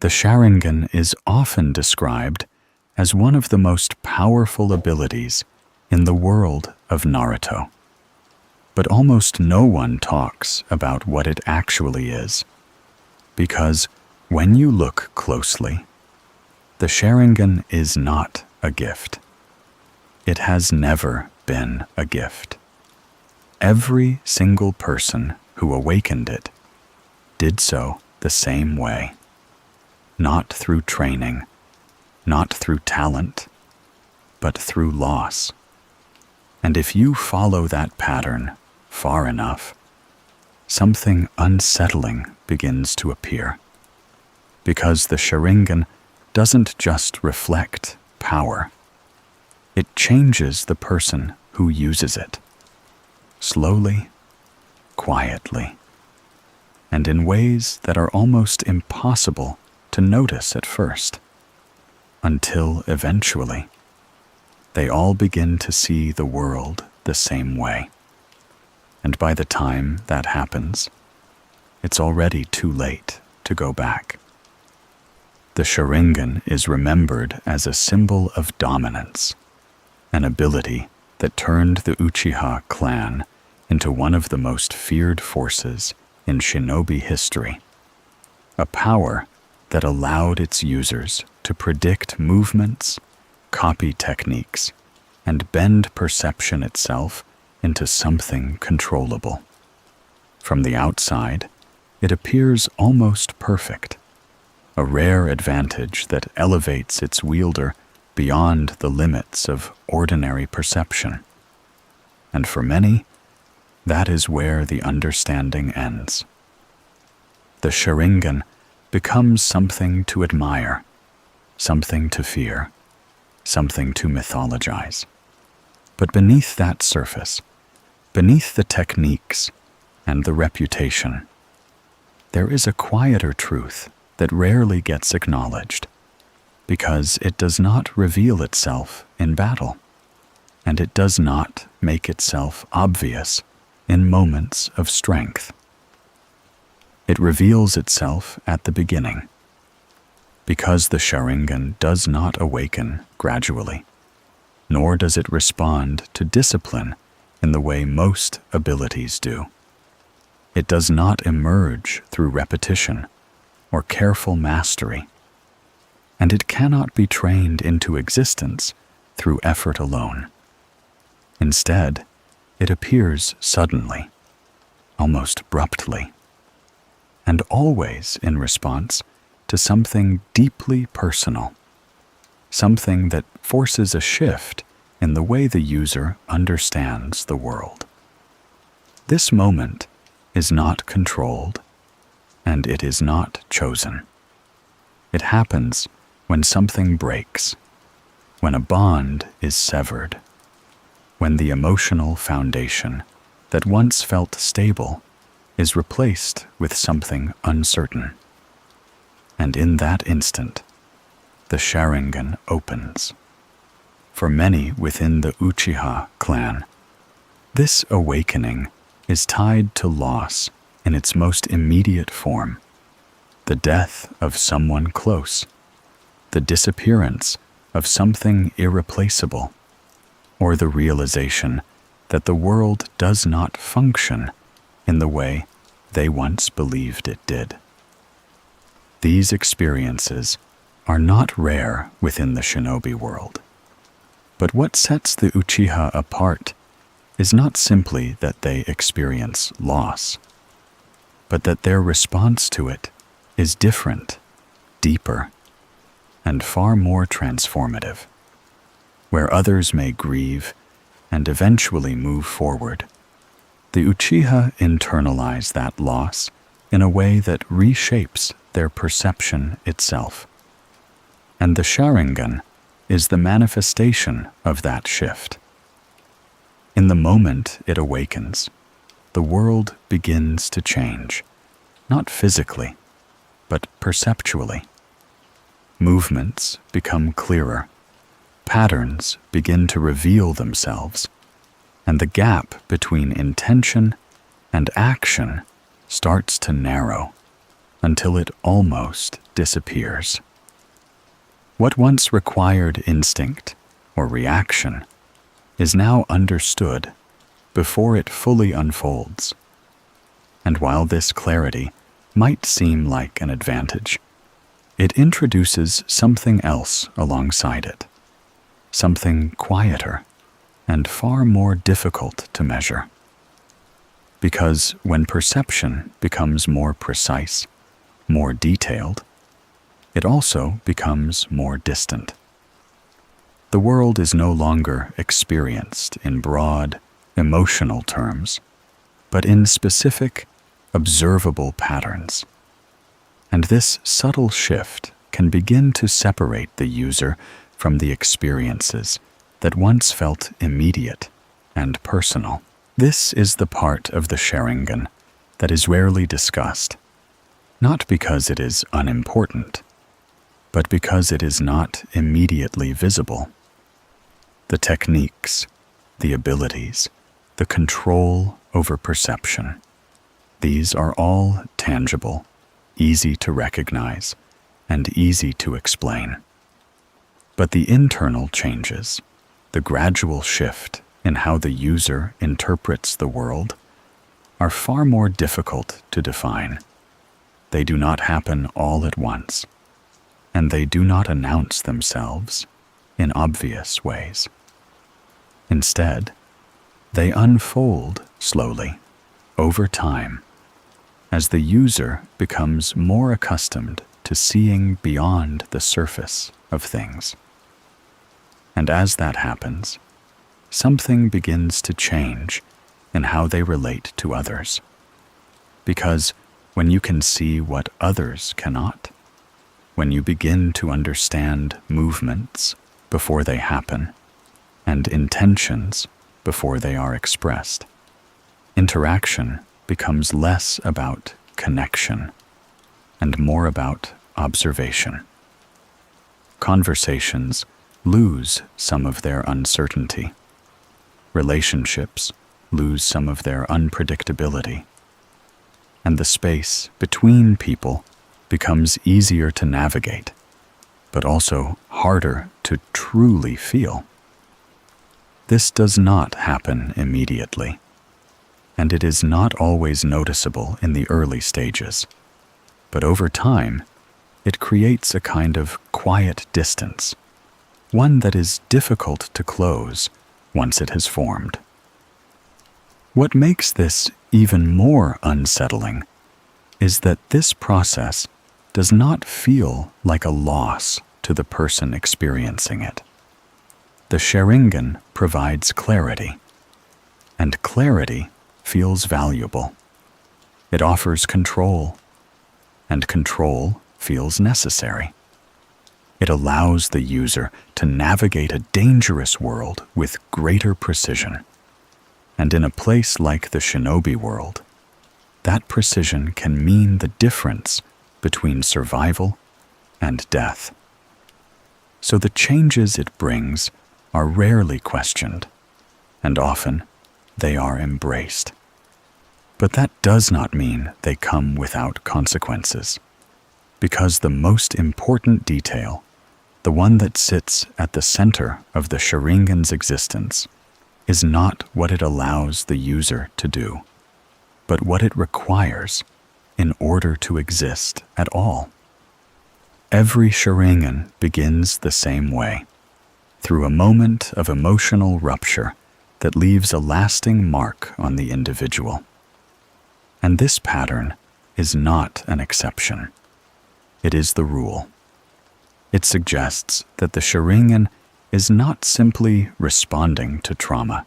The Sharingan is often described as one of the most powerful abilities in the world of Naruto. But almost no one talks about what it actually is, because when you look closely, the Sharingan is not a gift. It has never been a gift. Every single person who awakened it did so the same way. Not through training, not through talent, but through loss. And if you follow that pattern far enough, something unsettling begins to appear. Because the Sharingan doesn't just reflect power. It changes the person who uses it. Slowly, quietly, and in ways that are almost impossible to notice at first, until eventually they all begin to see the world the same way. And by the time that happens, it's already too late to go back. The Sharingan is remembered as a symbol of dominance, an ability that turned the Uchiha Clan into one of the most feared forces in shinobi history, a power that allowed its users to predict movements, copy techniques, and bend perception itself into something controllable. From the outside, it appears almost perfect, a rare advantage that elevates its wielder beyond the limits of ordinary perception. And for many, that is where the understanding ends. The Sharingan becomes something to admire, something to fear, something to mythologize. But beneath that surface, beneath the techniques and the reputation, there is a quieter truth that rarely gets acknowledged, because it does not reveal itself in battle, and it does not make itself obvious in moments of strength. It reveals itself at the beginning, because the Sharingan does not awaken gradually, nor does it respond to discipline in the way most abilities do. It does not emerge through repetition or careful mastery, and it cannot be trained into existence through effort alone. Instead, it appears suddenly, almost abruptly, and always in response to something deeply personal, something that forces a shift in the way the user understands the world. This moment is not controlled, and it is not chosen. It happens when something breaks, when a bond is severed, when the emotional foundation that once felt stable is replaced with something uncertain. And in that instant, the Sharingan opens. For many within the Uchiha Clan, this awakening is tied to loss in its most immediate form, the death of someone close, the disappearance of something irreplaceable, or the realization that the world does not function in the way they once believed it did. These experiences are not rare within the shinobi world. But what sets the Uchiha apart is not simply that they experience loss, but that their response to it is different, deeper, and far more transformative. Where others may grieve and eventually move forward, the Uchiha internalize that loss in a way that reshapes their perception itself. And the Sharingan is the manifestation of that shift. In the moment it awakens, the world begins to change, not physically, but perceptually. Movements become clearer, patterns begin to reveal themselves, and the gap between intention and action starts to narrow, until it almost disappears. What once required instinct or reaction is now understood before it fully unfolds. And while this clarity might seem like an advantage, it introduces something else alongside it, something quieter and far more difficult to measure. Because when perception becomes more precise, more detailed, it also becomes more distant. The world is no longer experienced in broad, emotional terms, but in specific, observable patterns. And this subtle shift can begin to separate the user from the experiences that once felt immediate and personal. This is the part of the Sharingan that is rarely discussed, not because it is unimportant, but because it is not immediately visible. The techniques, the abilities, the control over perception, these are all tangible, easy to recognize, and easy to explain. But the internal changes, the gradual shift in how the user interprets the world, are far more difficult to define. They do not happen all at once, and they do not announce themselves in obvious ways. Instead, they unfold slowly, over time, as the user becomes more accustomed to seeing beyond the surface of things. And as that happens, something begins to change in how they relate to others. Because when you can see what others cannot, when you begin to understand movements before they happen, and intentions before they are expressed, interaction becomes less about connection and more about observation. Conversations lose some of their uncertainty. Relationships lose some of their unpredictability. And the space between people becomes easier to navigate, but also harder to truly feel. This does not happen immediately, and it is not always noticeable in the early stages. But over time, it creates a kind of quiet distance, one that is difficult to close once it has formed. What makes this even more unsettling is that this process does not feel like a loss to the person experiencing it. The Sharingan provides clarity, and clarity feels valuable. It offers control, and control feels necessary. It allows the user to navigate a dangerous world with greater precision. And in a place like the shinobi world, that precision can mean the difference between survival and death. So the changes it brings are rarely questioned, and often they are embraced. But that does not mean they come without consequences, because the most important detail, the one that sits at the center of the Sharingan's existence, is not what it allows the user to do, but what it requires in order to exist at all. Every Sharingan begins the same way, through a moment of emotional rupture that leaves a lasting mark on the individual. And this pattern is not an exception. It is the rule. It suggests that the Sharingan is not simply responding to trauma,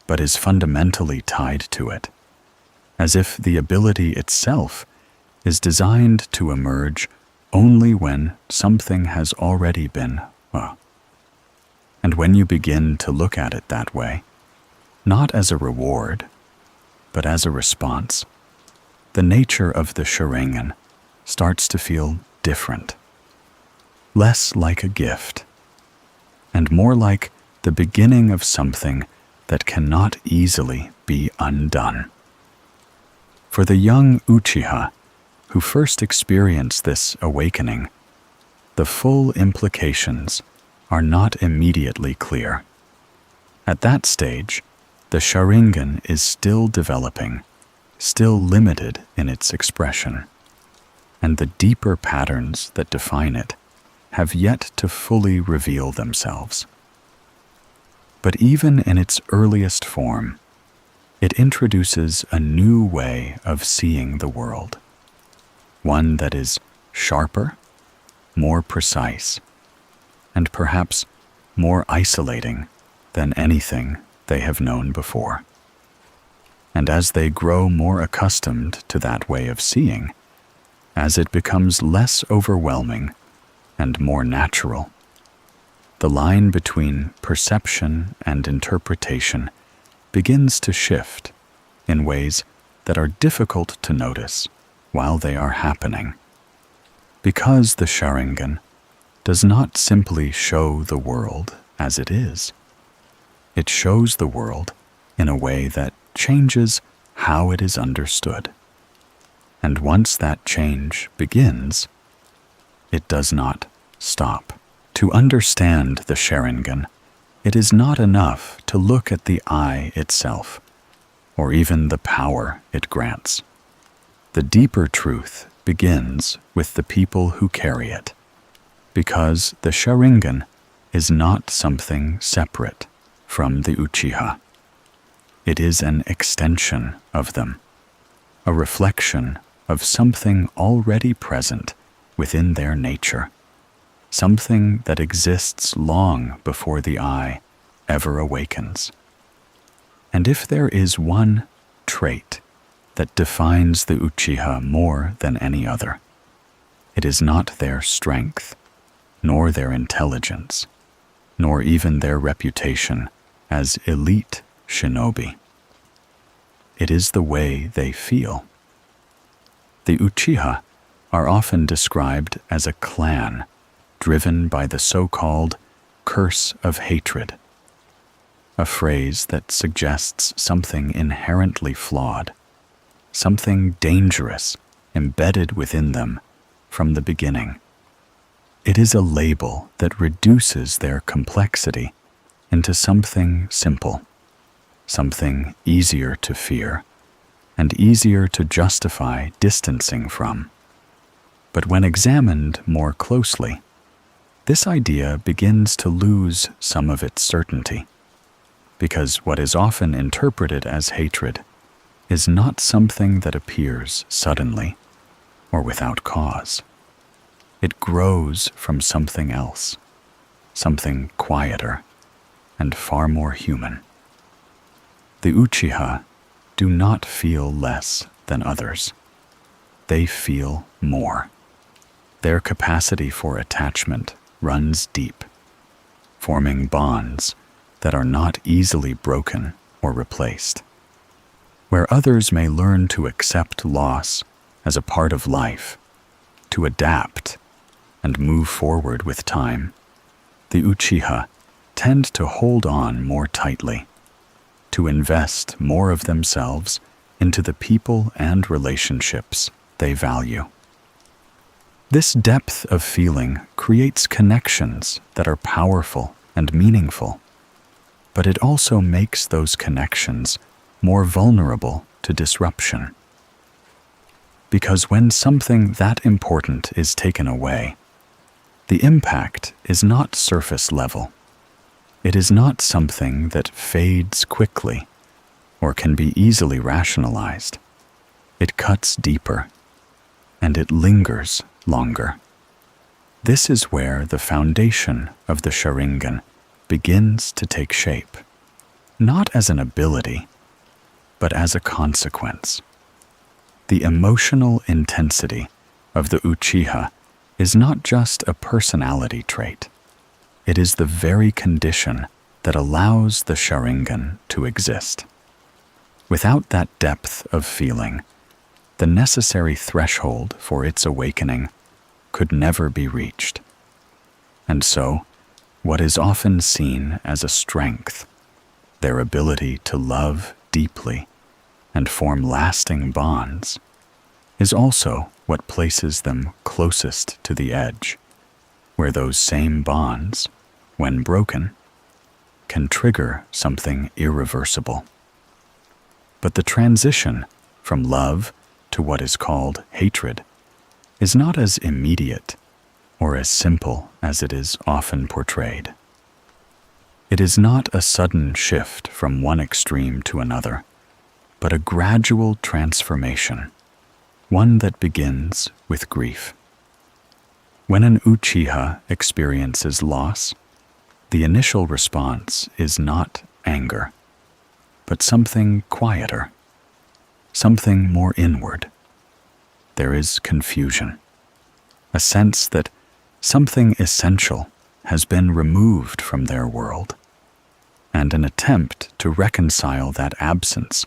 but is fundamentally tied to it, as if the ability itself is designed to emerge only when something has already been. And when you begin to look at it that way, not as a reward, but as a response, the nature of the Sharingan starts to feel different, less like a gift, and more like the beginning of something that cannot easily be undone. For the young Uchiha, who first experience this awakening, the full implications are not immediately clear. At that stage, the Sharingan is still developing, still limited in its expression, and the deeper patterns that define it have yet to fully reveal themselves. But even in its earliest form, it introduces a new way of seeing the world, one that is sharper, more precise, and perhaps more isolating than anything they have known before. And as they grow more accustomed to that way of seeing, as it becomes less overwhelming and more natural, the line between perception and interpretation begins to shift in ways that are difficult to notice while they are happening. Because the Sharingan does not simply show the world as it is. It shows the world in a way that changes how it is understood. And once that change begins, it does not stop. To understand the Sharingan, it is not enough to look at the eye itself, or even the power it grants. The deeper truth begins with the people who carry it, because the Sharingan is not something separate from the Uchiha. It is an extension of them, a reflection of something already present within their nature, something that exists long before the eye ever awakens. And if there is one trait that defines the Uchiha more than any other, it is not their strength, nor their intelligence, nor even their reputation as elite shinobi. It is the way they feel. The Uchiha are often described as a clan driven by the so-called curse of hatred, a phrase that suggests something inherently flawed, something dangerous embedded within them from the beginning. It is a label that reduces their complexity into something simple, something easier to fear, and easier to justify distancing from. But when examined more closely, this idea begins to lose some of its certainty, because what is often interpreted as hatred is not something that appears suddenly or without cause. It grows from something else, something quieter and far more human. The Uchiha do not feel less than others. They feel more. Their capacity for attachment runs deep, forming bonds that are not easily broken or replaced. Where others may learn to accept loss as a part of life, to adapt and move forward with time, the Uchiha tend to hold on more tightly, to invest more of themselves into the people and relationships they value. This depth of feeling creates connections that are powerful and meaningful, but it also makes those connections more vulnerable to disruption. Because when something that important is taken away, the impact is not surface level. It is not something that fades quickly or can be easily rationalized. It cuts deeper, and it lingers longer. This is where the foundation of the Sharingan begins to take shape, not as an ability, but as a consequence. The emotional intensity of the Uchiha is not just a personality trait. It is the very condition that allows the Sharingan to exist. Without that depth of feeling, the necessary threshold for its awakening could never be reached. And so, what is often seen as a strength, their ability to love deeply and form lasting bonds, is also what places them closest to the edge, where those same bonds, when broken, can trigger something irreversible. But the transition from love to what is called hatred is not as immediate or as simple as it is often portrayed. It is not a sudden shift from one extreme to another, but a gradual transformation, one that begins with grief. When an Uchiha experiences loss, the initial response is not anger, but something quieter, something more inward. There is confusion, a sense that something essential has been removed from their world, and an attempt to reconcile that absence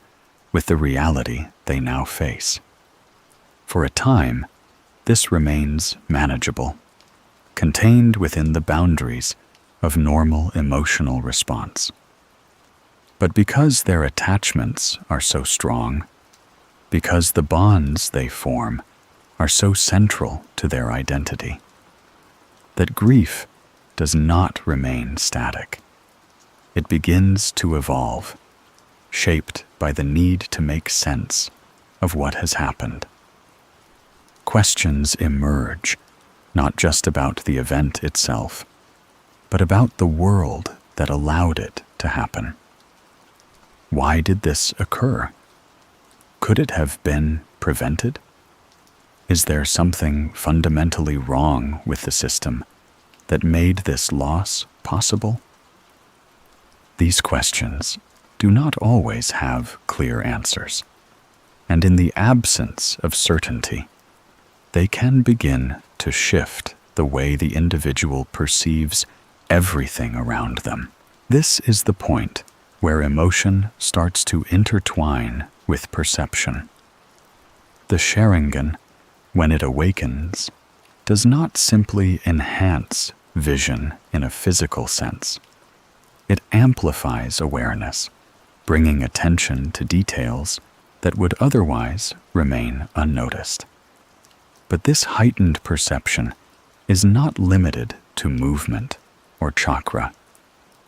with the reality they now face. For a time, this remains manageable, contained within the boundaries of normal emotional response. But because their attachments are so strong, because the bonds they form are so central to their identity, that grief does not remain static. It begins to evolve, shaped by the need to make sense of what has happened. Questions emerge, not just about the event itself, but about the world that allowed it to happen. Why did this occur? Could it have been prevented? Is there something fundamentally wrong with the system that made this loss possible? These questions do not always have clear answers, and in the absence of certainty, they can begin to shift the way the individual perceives everything around them. This is the point where emotion starts to intertwine with perception. The Sharingan, when it awakens, does not simply enhance vision in a physical sense. It amplifies awareness, bringing attention to details that would otherwise remain unnoticed. But this heightened perception is not limited to movement or chakra.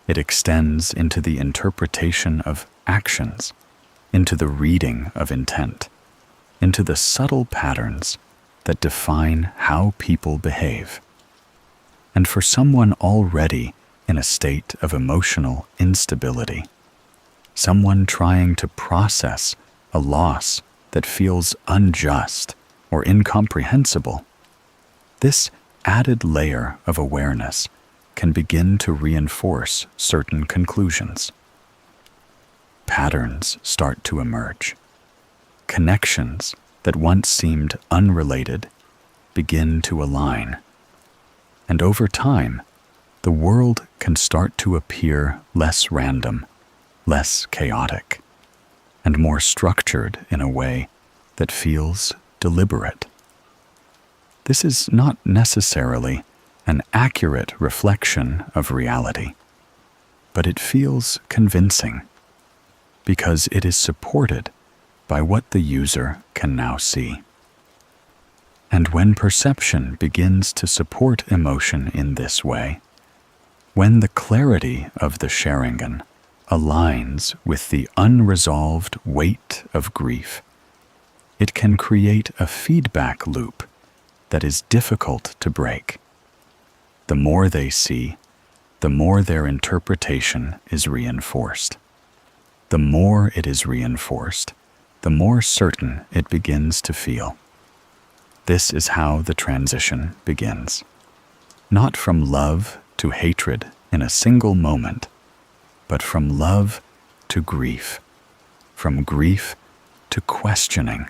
It extends into the interpretation of actions, into the reading of intent, into the subtle patterns that define how people behave. And for someone already in a state of emotional instability, someone trying to process a loss that feels unjust or incomprehensible, this added layer of awareness can begin to reinforce certain conclusions. Patterns start to emerge. Connections that once seemed unrelated begin to align. And over time, the world can start to appear less random, less chaotic, and more structured in a way that feels deliberate. This is not necessarily an accurate reflection of reality, but it feels convincing because it is supported by what the user can now see. And when perception begins to support emotion in this way, when the clarity of the Sharingan aligns with the unresolved weight of grief, it can create a feedback loop that is difficult to break. The more they see, the more their interpretation is reinforced. The more it is reinforced, the more certain it begins to feel. This is how the transition begins. Not from love to hatred in a single moment, but from love to grief, from grief to questioning,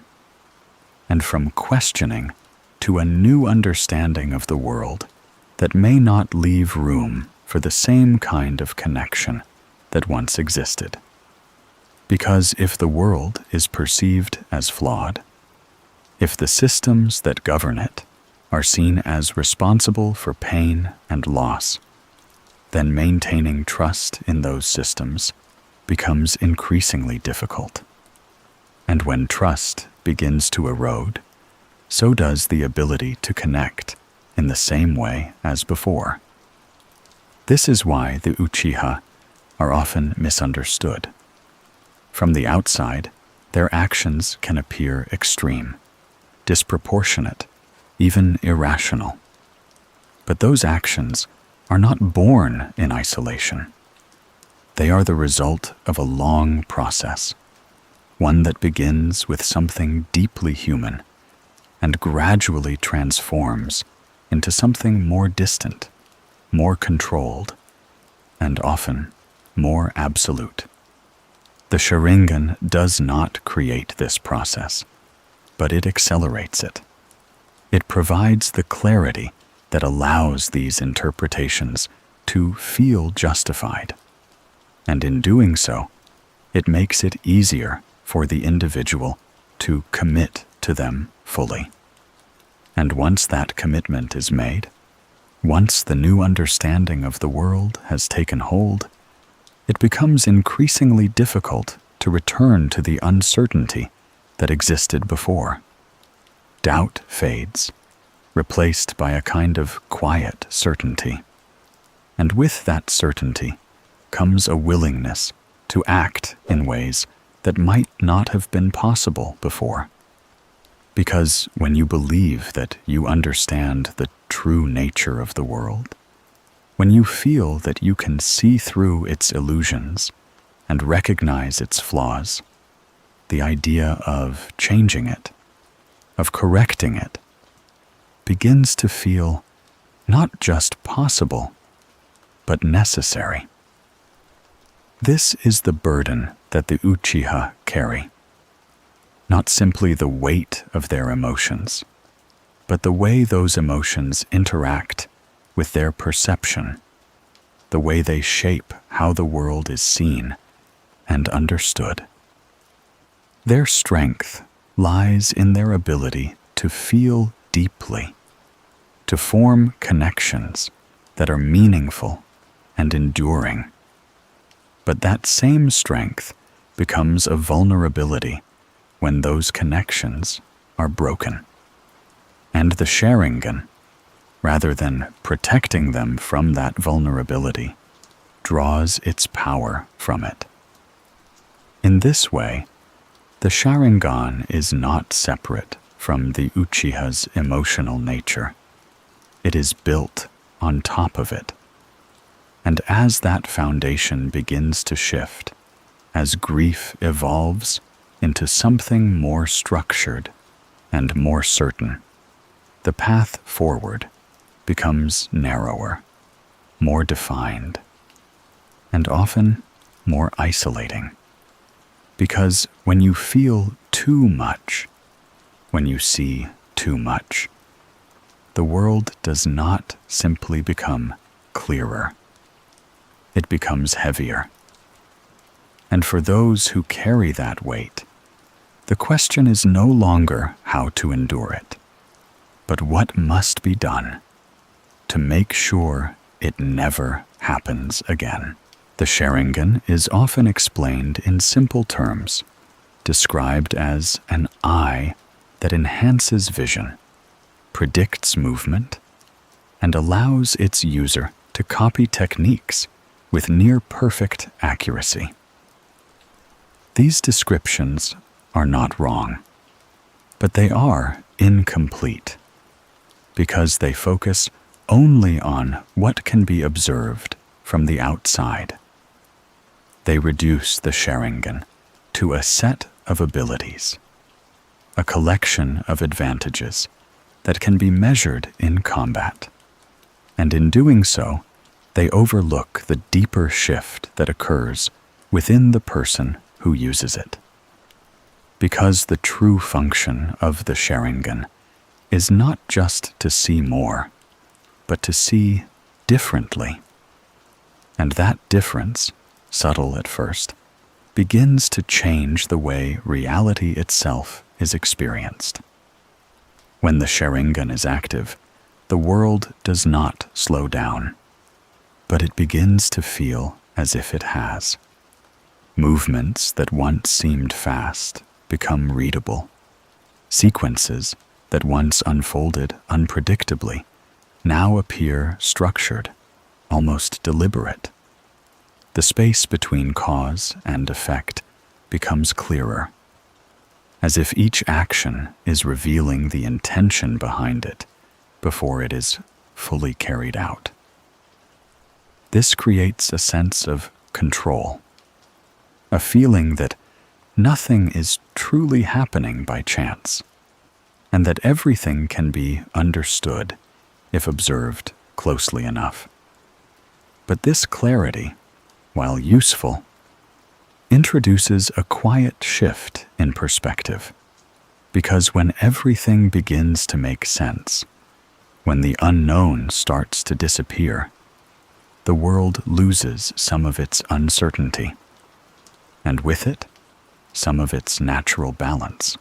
and from questioning to a new understanding of the world that may not leave room for the same kind of connection that once existed. Because if the world is perceived as flawed, if the systems that govern it are seen as responsible for pain and loss, then maintaining trust in those systems becomes increasingly difficult. And when trust begins to erode, so does the ability to connect in the same way as before. This is why the Uchiha are often misunderstood. From the outside, their actions can appear extreme, disproportionate, even irrational. But those actions are not born in isolation. They are the result of a long process, one that begins with something deeply human and gradually transforms into something more distant, more controlled, and often more absolute. The Sharingan does not create this process, but it accelerates it. It provides the clarity that allows these interpretations to feel justified. And in doing so, it makes it easier for the individual to commit to them fully. And once that commitment is made, once the new understanding of the world has taken hold, it becomes increasingly difficult to return to the uncertainty that existed before. Doubt fades, replaced by a kind of quiet certainty. And with that certainty comes a willingness to act in ways that might not have been possible before. Because when you believe that you understand the true nature of the world, when you feel that you can see through its illusions and recognize its flaws, the idea of changing it, of correcting it, begins to feel not just possible, but necessary. This is the burden that the Uchiha carry. Not simply the weight of their emotions, but the way those emotions interact with their perception, the way they shape how the world is seen and understood. Their strength lies in their ability to feel deeply, to form connections that are meaningful and enduring. But that same strength becomes a vulnerability when those connections are broken. And the Sharingan, rather than protecting them from that vulnerability, draws its power from it. In this way, the Sharingan is not separate from the Uchiha's emotional nature. It is built on top of it. And as that foundation begins to shift, as grief evolves into something more structured and more certain, the path forward becomes narrower, more defined, and often more isolating. Because when you feel too much, when you see too much, the world does not simply become clearer. It becomes heavier. And for those who carry that weight, the question is no longer how to endure it, but what must be done to make sure it never happens again. The Sharingan is often explained in simple terms, described as an eye that enhances vision, predicts movement, and allows its user to copy techniques with near-perfect accuracy. These descriptions are not wrong, but they are incomplete because they focus only on what can be observed from the outside. They reduce the Sharingan to a set of abilities, a collection of advantages that can be measured in combat. And in doing so, they overlook the deeper shift that occurs within the person who uses it. Because the true function of the Sharingan is not just to see more, but to see differently. And that difference, subtle at first, begins to change the way reality itself is experienced. When the Sharingan is active, the world does not slow down, but it begins to feel as if it has. Movements that once seemed fast become readable. Sequences that once unfolded unpredictably now appear structured, almost deliberate. The space between cause and effect becomes clearer, as if each action is revealing the intention behind it before it is fully carried out. This creates a sense of control, a feeling that nothing is truly happening by chance, and that everything can be understood if observed closely enough. But this clarity, while useful, introduces a quiet shift in perspective, because when everything begins to make sense, when the unknown starts to disappear, the world loses some of its uncertainty, and with it, some of its natural balance.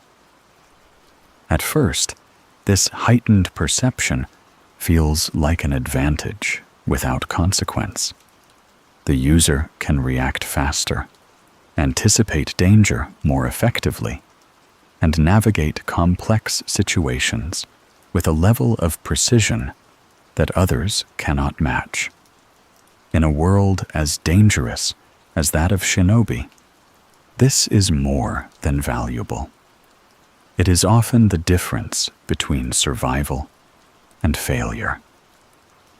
At first, this heightened perception feels like an advantage without consequence. The user can react faster, anticipate danger more effectively, and navigate complex situations with a level of precision that others cannot match. In a world as dangerous as that of shinobi, this is more than valuable. It is often the difference between survival and failure.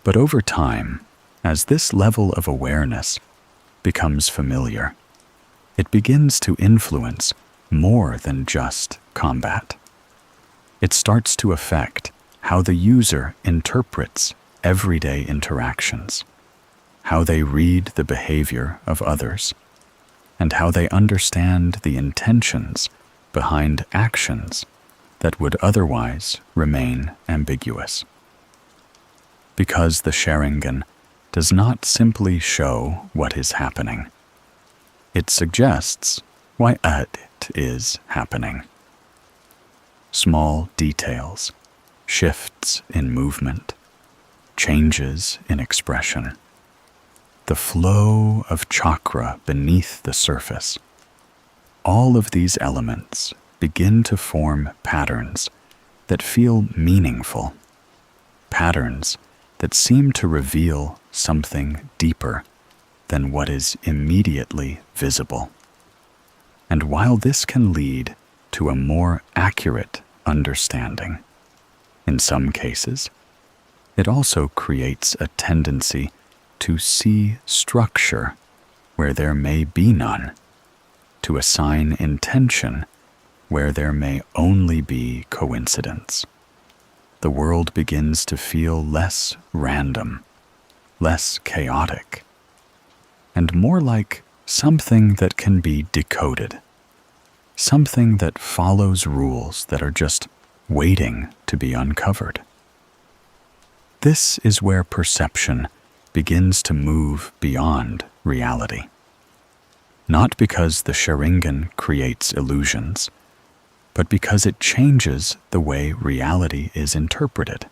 But over time, as this level of awareness becomes familiar, it begins to influence more than just combat. It starts to affect how the user interprets everyday interactions, how they read the behavior of others, and how they understand the intentions behind actions that would otherwise remain ambiguous. Because the Sharingan does not simply show what is happening, it suggests why it is happening. Small details, shifts in movement, changes in expression, the flow of chakra beneath the surface. All of these elements begin to form patterns that feel meaningful, patterns that seem to reveal something deeper than what is immediately visible. And while this can lead to a more accurate understanding, in some cases, it also creates a tendency to see structure where there may be none, to assign intention where there may only be coincidence. The world begins to feel less random, less chaotic, and more like something that can be decoded, something that follows rules that are just waiting to be uncovered. This is where perception begins to move beyond reality. Not because the Sharingan creates illusions, but because it changes the way reality is interpreted.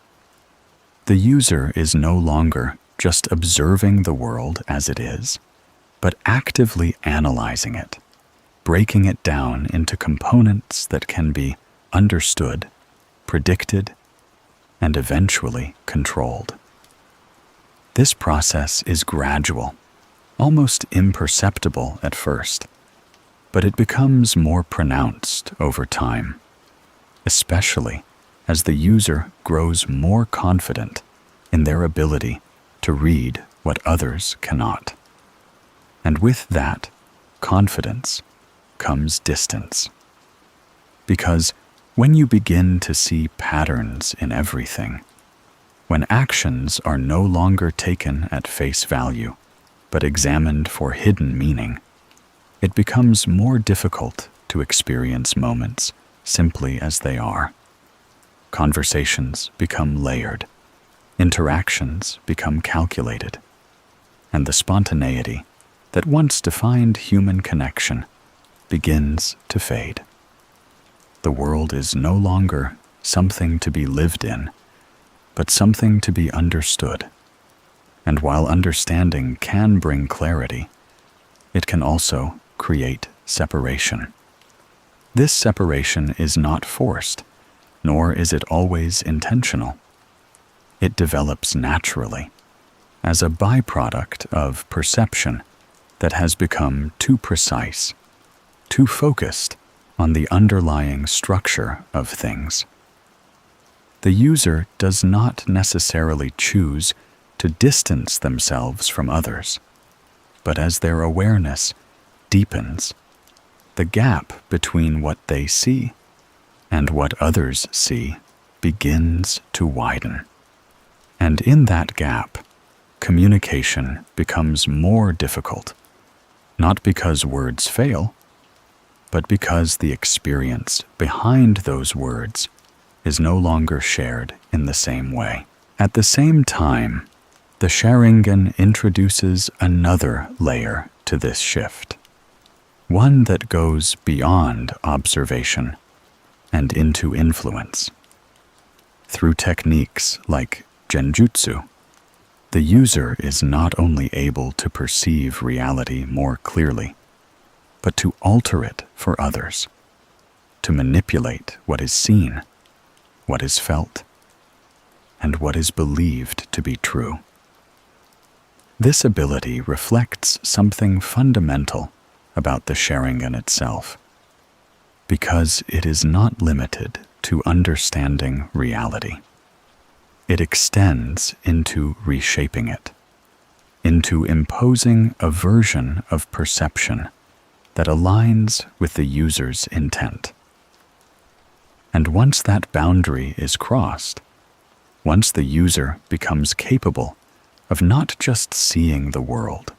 The user is no longer just observing the world as it is, but actively analyzing it, breaking it down into components that can be understood, predicted, and eventually controlled. This process is gradual, almost imperceptible at first, but it becomes more pronounced over time, especially as the user grows more confident in their ability to read what others cannot. And with that confidence comes distance. Because when you begin to see patterns in everything, when actions are no longer taken at face value, but examined for hidden meaning, it becomes more difficult to experience moments simply as they are. Conversations become layered, interactions become calculated, and the spontaneity that once defined human connection begins to fade. The world is no longer something to be lived in, but something to be understood. And while understanding can bring clarity, it can also create separation. This separation is not forced, nor is it always intentional. It develops naturally, as a byproduct of perception that has become too precise, too focused on the underlying structure of things. The user does not necessarily choose to distance themselves from others, but as their awareness deepens, the gap between what they see and what others see begins to widen. And in that gap, communication becomes more difficult, not because words fail, but because the experience behind those words is no longer shared in the same way. At the same time, the Sharingan introduces another layer to this shift, one that goes beyond observation and into influence. Through techniques like genjutsu, the user is not only able to perceive reality more clearly, but to alter it for others, to manipulate what is seen, what is felt, and what is believed to be true. This ability reflects something fundamental about the Sharingan itself, because it is not limited to understanding reality. It extends into reshaping it, into imposing a version of perception that aligns with the user's intent. And once that boundary is crossed, once the user becomes capable of not just seeing the world,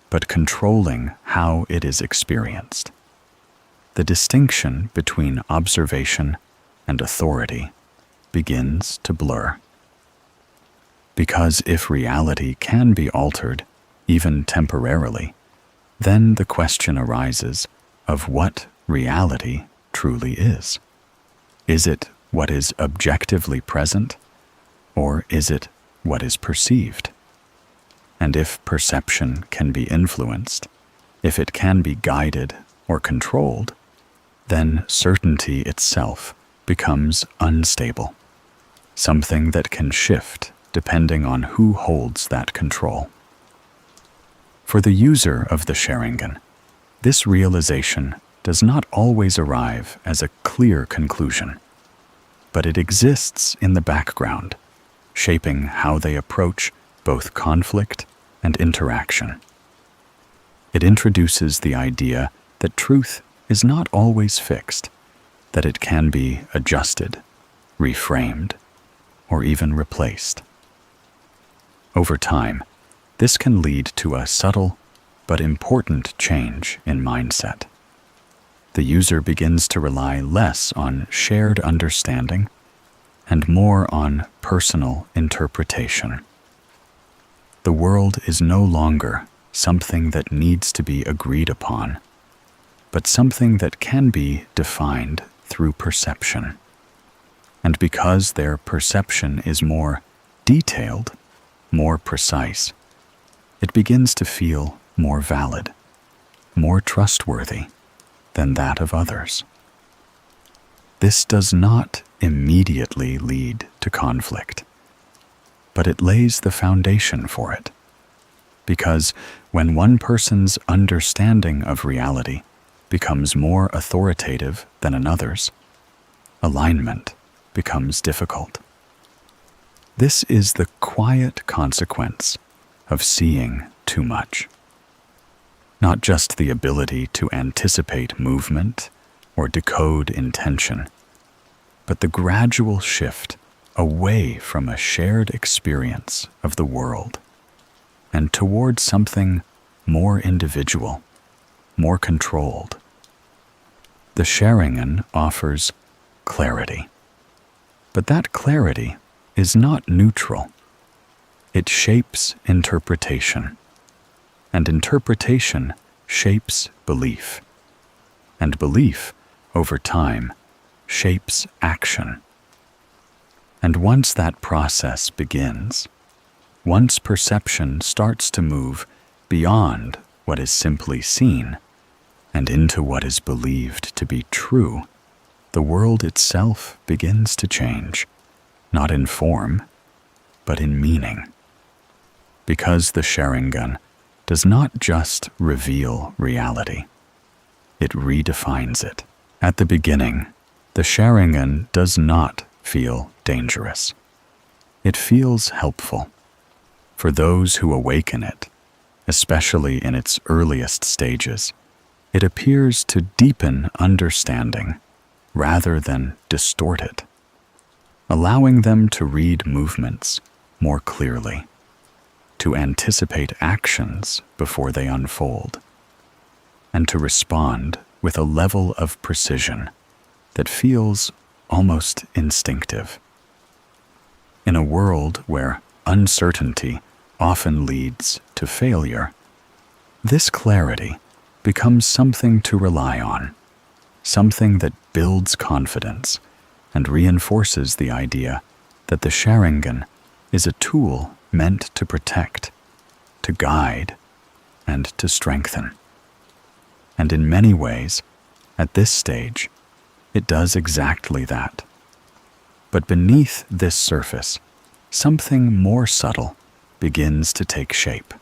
but controlling how it is experienced, the distinction between observation and authority begins to blur. Because if reality can be altered, even temporarily, then the question arises of what reality truly is. Is it what is objectively present, or is it what is perceived? And if perception can be influenced, if it can be guided or controlled, then certainty itself becomes unstable, something that can shift depending on who holds that control. For the user of the Sharingan, this realization does not always arrive as a clear conclusion, but it exists in the background, shaping how they approach both conflict and interaction. It introduces the idea that truth is not always fixed, that it can be adjusted, reframed, or even replaced. Over time, this can lead to a subtle but important change in mindset. The user begins to rely less on shared understanding and more on personal interpretation. The world is no longer something that needs to be agreed upon, but something that can be defined through perception. And because their perception is more detailed, more precise, it begins to feel more valid, more trustworthy than that of others. This does not immediately lead to conflict, but it lays the foundation for it. Because when one person's understanding of reality becomes more authoritative than another's, alignment becomes difficult. This is the quiet consequence of seeing too much. Not just the ability to anticipate movement or decode intention, but the gradual shift away from a shared experience of the world and toward something more individual, more controlled. The Sharingan offers clarity, but that clarity is not neutral. It shapes interpretation, and interpretation shapes belief, and belief, over time, shapes action. And once that process begins, once perception starts to move beyond what is simply seen and into what is believed to be true, the world itself begins to change, not in form, but in meaning. Because the Sharingan does not just reveal reality, it redefines it. At the beginning, the Sharingan does not feel dangerous. It feels helpful. For those who awaken it, especially in its earliest stages, it appears to deepen understanding rather than distort it, allowing them to read movements more clearly, to anticipate actions before they unfold, and to respond with a level of precision that feels almost instinctive. In a world where uncertainty often leads to failure, this clarity becomes something to rely on, something that builds confidence and reinforces the idea that the Sharingan is a tool meant to protect, to guide, and to strengthen. And in many ways, at this stage, it does exactly that. But beneath this surface, something more subtle begins to take shape.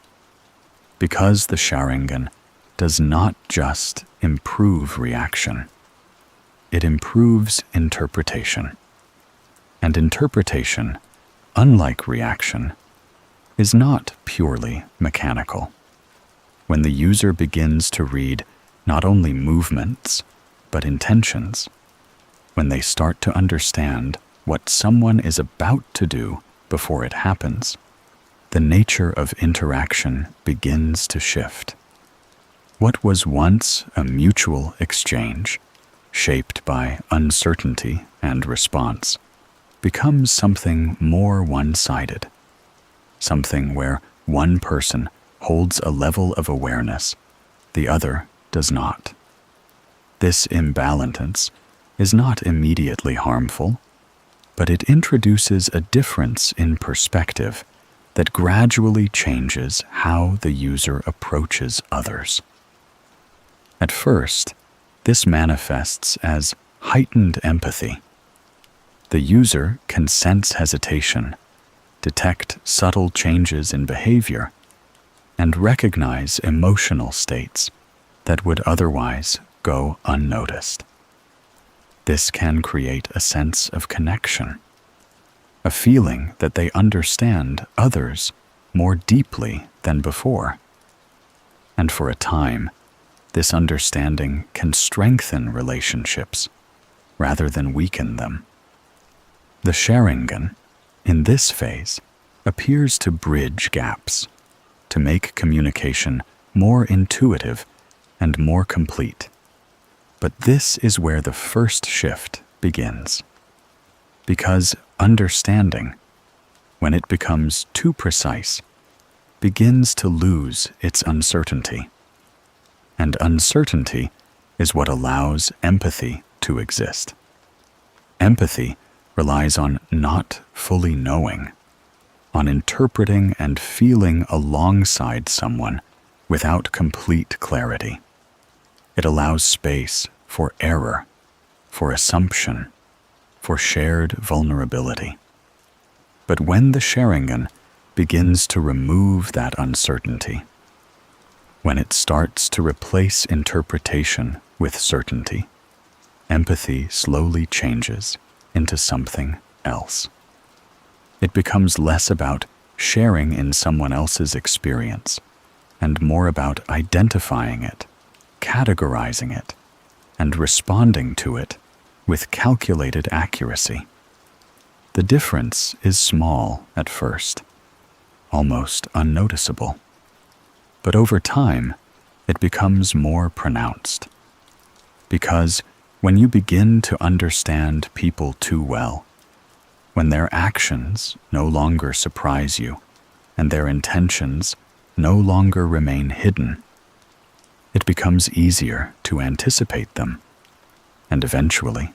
Because the Sharingan does not just improve reaction, it improves interpretation. And interpretation, unlike reaction, is not purely mechanical. When the user begins to read not only movements, but intentions, when they start to understand what someone is about to do before it happens, the nature of interaction begins to shift. What was once a mutual exchange, shaped by uncertainty and response, becomes something more one-sided, something where one person holds a level of awareness the other does not. This imbalance is not immediately harmful, but it introduces a difference in perspective that gradually changes how the user approaches others. At first, this manifests as heightened empathy. The user can sense hesitation, detect subtle changes in behavior, and recognize emotional states that would otherwise go unnoticed. This can create a sense of connection, a feeling that they understand others more deeply than before. And for a time, this understanding can strengthen relationships rather than weaken them. The Sharingan, in this phase, appears to bridge gaps, to make communication more intuitive and more complete. But this is where the first shift begins. Because understanding, when it becomes too precise, begins to lose its uncertainty. And uncertainty is what allows empathy to exist. Empathy relies on not fully knowing, on interpreting and feeling alongside someone without complete clarity. It allows space for error, for assumption, for shared vulnerability. But when the Sharingan begins to remove that uncertainty, when it starts to replace interpretation with certainty, empathy slowly changes into something else. It becomes less about sharing in someone else's experience and more about identifying it, categorizing it, and responding to it with calculated accuracy. The difference is small at first, almost unnoticeable. But over time, it becomes more pronounced. Because when you begin to understand people too well, when their actions no longer surprise you and their intentions no longer remain hidden, it becomes easier to anticipate them and eventually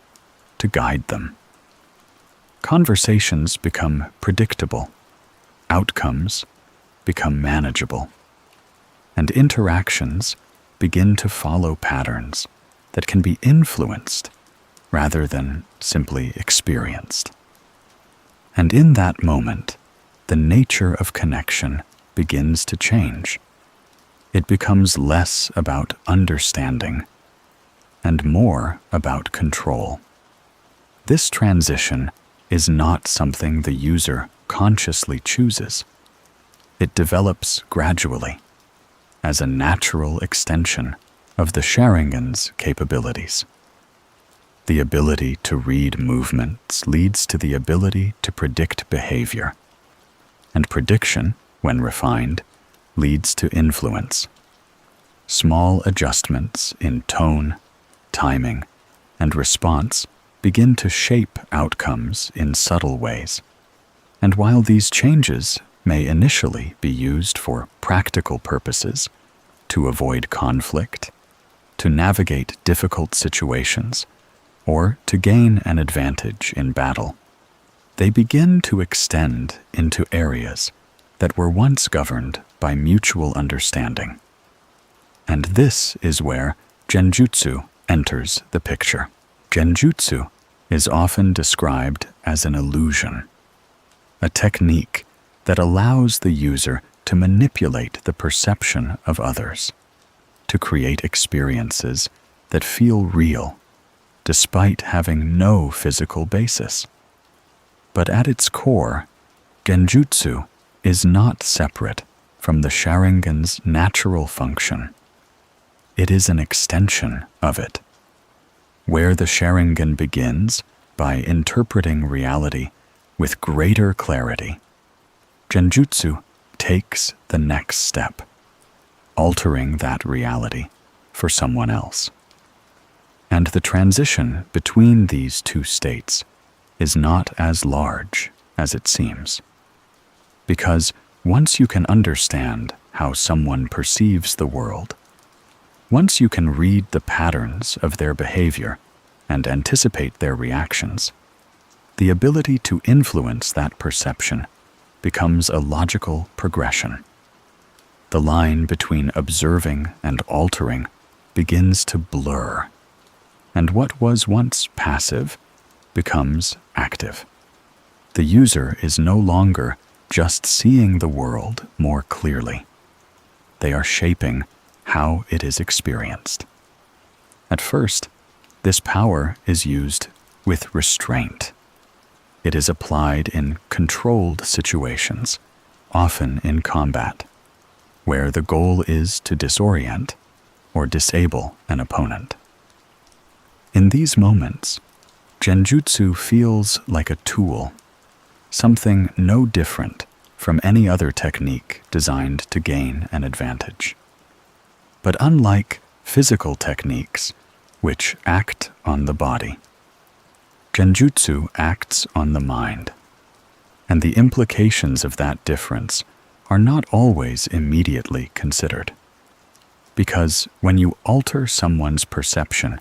to guide them. Conversations become predictable, outcomes become manageable, and interactions begin to follow patterns that can be influenced rather than simply experienced. And in that moment, the nature of connection begins to change. It becomes less about understanding and more about control. This transition is not something the user consciously chooses. It develops gradually as a natural extension of the Sharingan's capabilities. The ability to read movements leads to the ability to predict behavior, and prediction, when refined, leads to influence. Small adjustments in tone, timing, and response begin to shape outcomes in subtle ways. And while these changes may initially be used for practical purposes, to avoid conflict, to navigate difficult situations, or to gain an advantage in battle, they begin to extend into areas that were once governed by mutual understanding. And this is where genjutsu enters the picture. Genjutsu is often described as an illusion, a technique that allows the user to manipulate the perception of others, to create experiences that feel real, despite having no physical basis. But at its core, genjutsu is not separate from the Sharingan's natural function. It is an extension of it. Where the Sharingan begins by interpreting reality with greater clarity, genjutsu takes the next step, altering that reality for someone else. And the transition between these two states is not as large as it seems. Because once you can understand how someone perceives the world, once you can read the patterns of their behavior and anticipate their reactions, the ability to influence that perception becomes a logical progression. The line between observing and altering begins to blur, and what was once passive becomes active. The user is no longer just seeing the world more clearly. They are shaping how it is experienced. At first, this power is used with restraint. It is applied in controlled situations, often in combat, where the goal is to disorient or disable an opponent. In these moments, genjutsu feels like a tool, something no different from any other technique designed to gain an advantage. But unlike physical techniques, which act on the body, genjutsu acts on the mind, and the implications of that difference are not always immediately considered. Because when you alter someone's perception,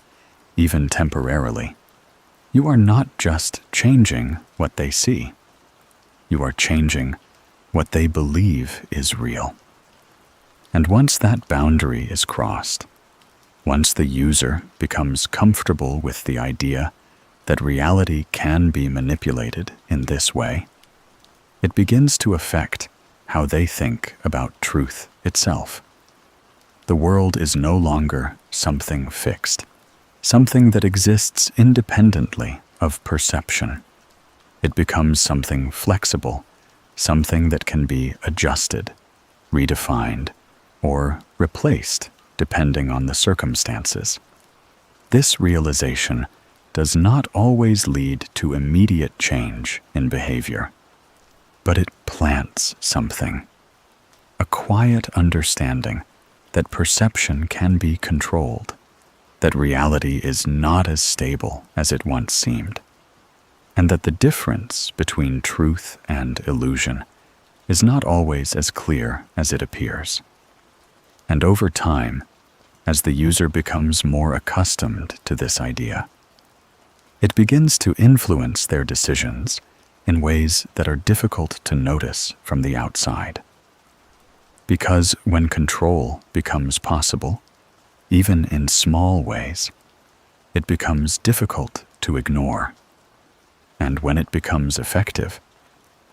even temporarily, you are not just changing what they see. You are changing what they believe is real. And once that boundary is crossed, once the user becomes comfortable with the idea that reality can be manipulated in this way, it begins to affect how they think about truth itself. The world is no longer something fixed, something that exists independently of perception. It becomes something flexible, something that can be adjusted, redefined, or replaced depending on the circumstances. This realization does not always lead to immediate change in behavior, but it plants something, a quiet understanding that perception can be controlled, that reality is not as stable as it once seemed, and that the difference between truth and illusion is not always as clear as it appears. And over time, as the user becomes more accustomed to this idea, it begins to influence their decisions in ways that are difficult to notice from the outside. Because when control becomes possible, even in small ways, it becomes difficult to ignore. And when it becomes effective,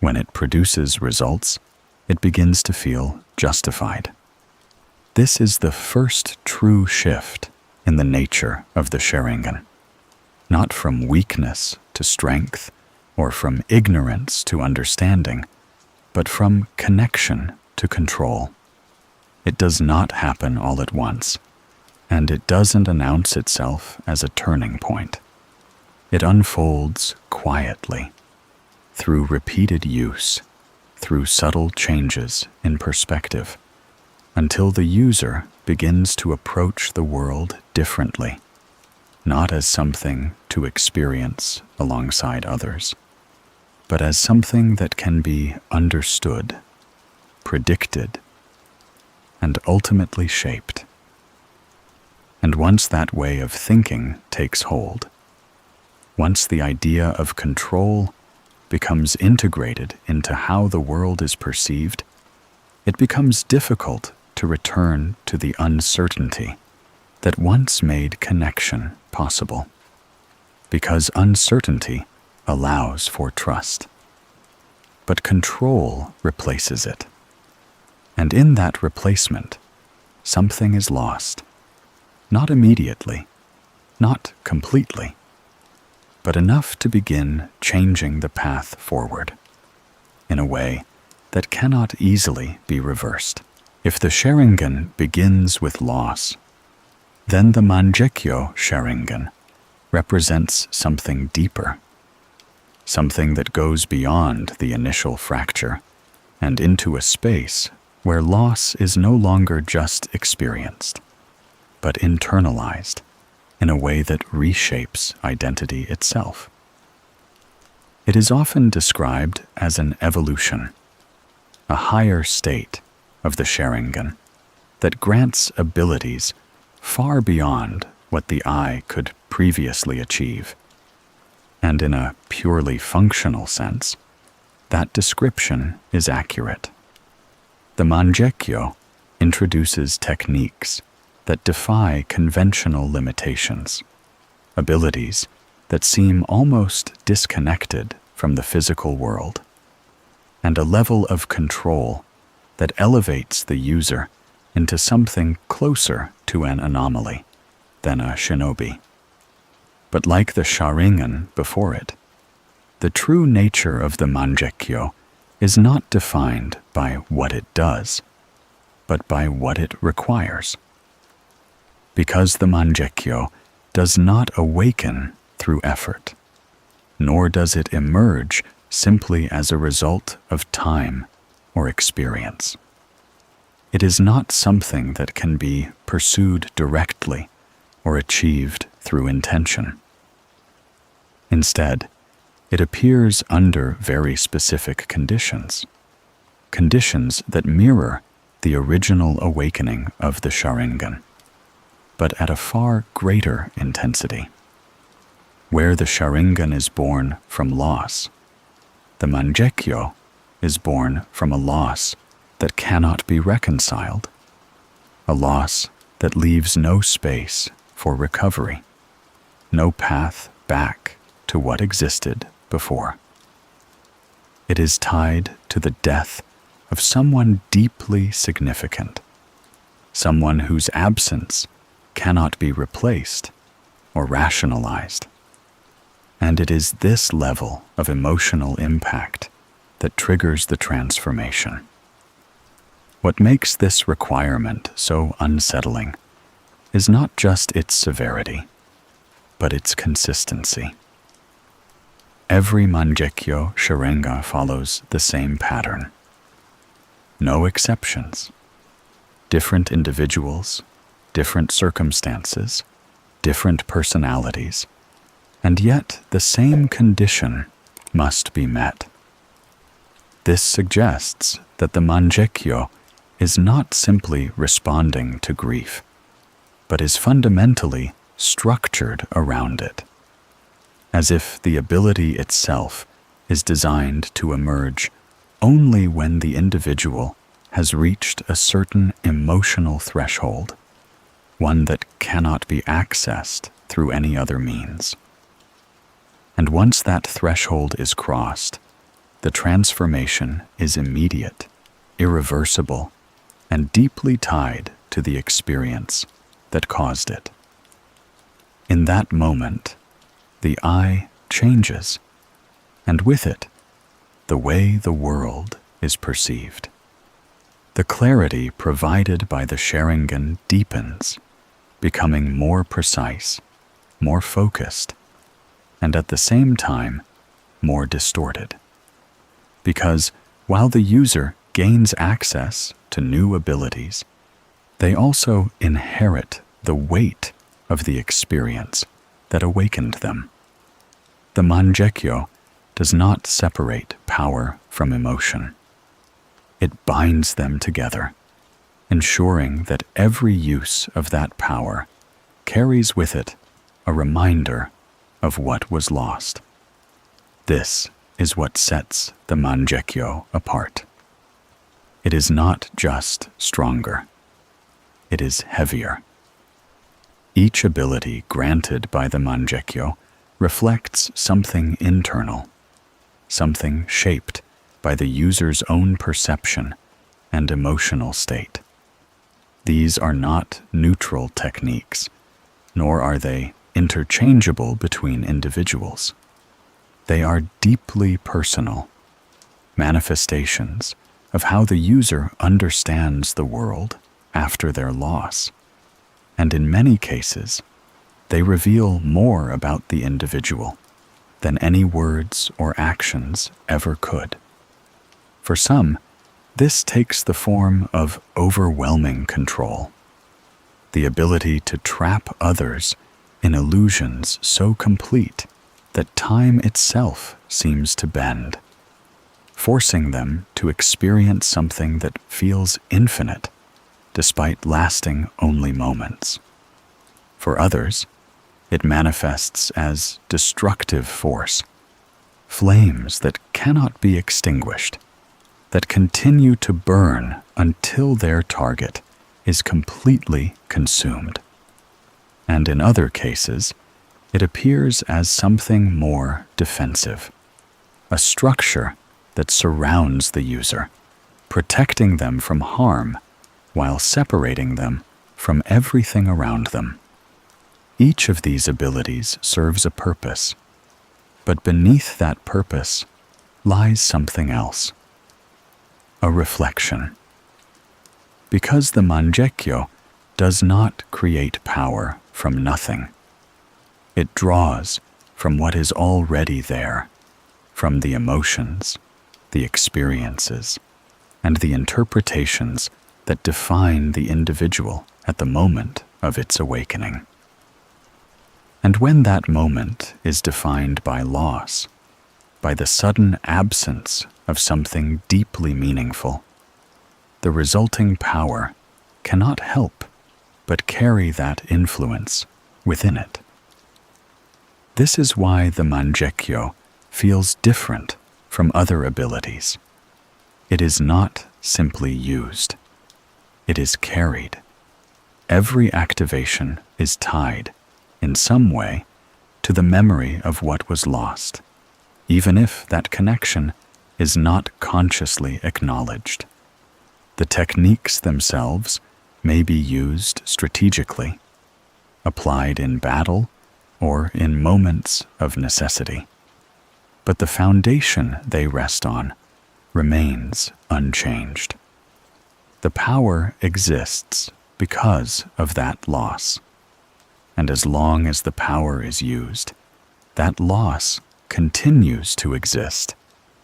when it produces results, it begins to feel justified. This is the first true shift in the nature of the Sharingan, not from weakness to strength or from ignorance to understanding, but from connection to control. It does not happen all at once, and it doesn't announce itself as a turning point. It unfolds quietly, through repeated use, through subtle changes in perspective, until the user begins to approach the world differently, not as something to experience alongside others, but as something that can be understood, predicted, and ultimately shaped. And once that way of thinking takes hold, once the idea of control becomes integrated into how the world is perceived, it becomes difficult to return to the uncertainty that once made connection possible, because uncertainty allows for trust. But control replaces it, and in that replacement, something is lost, not immediately, not completely, but enough to begin changing the path forward in a way that cannot easily be reversed. If the Sharingan begins with loss, then the Mangekyō Sharingan represents something deeper, something that goes beyond the initial fracture and into a space where loss is no longer just experienced, but internalized in a way that reshapes identity itself. It is often described as an evolution, a higher state of the Sharingan that grants abilities far beyond what the eye could previously achieve. And in a purely functional sense, that description is accurate. The Mangekyo introduces techniques that defy conventional limitations, abilities that seem almost disconnected from the physical world, and a level of control that elevates the user into something closer to an anomaly than a shinobi. But like the Sharingan before it, the true nature of the Mangekyo is not defined by what it does, but by what it requires. Because the Mangekyo does not awaken through effort, nor does it emerge simply as a result of time or experience. It is not something that can be pursued directly or achieved through intention. Instead, it appears under very specific conditions, conditions that mirror the original awakening of the Sharingan, but at a far greater intensity. Where the Sharingan is born from loss, the Mangekyo is born from a loss that cannot be reconciled, a loss that leaves no space for recovery, no path back to what existed before. It is tied to the death of someone deeply significant, someone whose absence cannot be replaced or rationalized. And it is this level of emotional impact that triggers the transformation. What makes this requirement so unsettling is not just its severity, but its consistency. Every Mangekyo Sharingan follows the same pattern. No exceptions. Different individuals, different circumstances, different personalities, and yet the same condition must be met. This suggests that the Mangekyo is not simply responding to grief, but is fundamentally structured around it, as if the ability itself is designed to emerge only when the individual has reached a certain emotional threshold, one that cannot be accessed through any other means. And once that threshold is crossed, the transformation is immediate, irreversible, and deeply tied to the experience that caused it. In that moment, the I changes, and with it, the way the world is perceived. The clarity provided by the Sharingan deepens, becoming more precise, more focused, and at the same time, more distorted. Because while the user gains access to new abilities, they also inherit the weight of the experience that awakened them. The Mangekyo does not separate power from emotion. It binds them together, ensuring that every use of that power carries with it a reminder of what was lost. This is what sets the Mangekyo apart. It is not just stronger, it is heavier. Each ability granted by the Mangekyo reflects something internal, something shaped by the user's own perception and emotional state. These are not neutral techniques, nor are they interchangeable between individuals. They are deeply personal, manifestations of how the user understands the world after their loss, and in many cases, they reveal more about the individual than any words or actions ever could. For some, this takes the form of overwhelming control, the ability to trap others in illusions so complete that time itself seems to bend, forcing them to experience something that feels infinite despite lasting only moments. For others, it manifests as destructive force, flames that cannot be extinguished, that continue to burn until their target is completely consumed. And in other cases, it appears as something more defensive, a structure that surrounds the user, protecting them from harm while separating them from everything around them. Each of these abilities serves a purpose, but beneath that purpose lies something else, a reflection. Because the Mangekyo does not create power from nothing. It draws from what is already there, from the emotions, the experiences, and the interpretations that define the individual at the moment of its awakening. And when that moment is defined by loss, by the sudden absence of something deeply meaningful, the resulting power cannot help but carry that influence within it. This is why the Mangekyo feels different from other abilities. It is not simply used. It is carried. Every activation is tied, in some way, to the memory of what was lost, even if that connection is not consciously acknowledged. The techniques themselves may be used strategically, applied in battle or in moments of necessity, but the foundation they rest on remains unchanged. The power exists because of that loss, and as long as the power is used, that loss continues to exist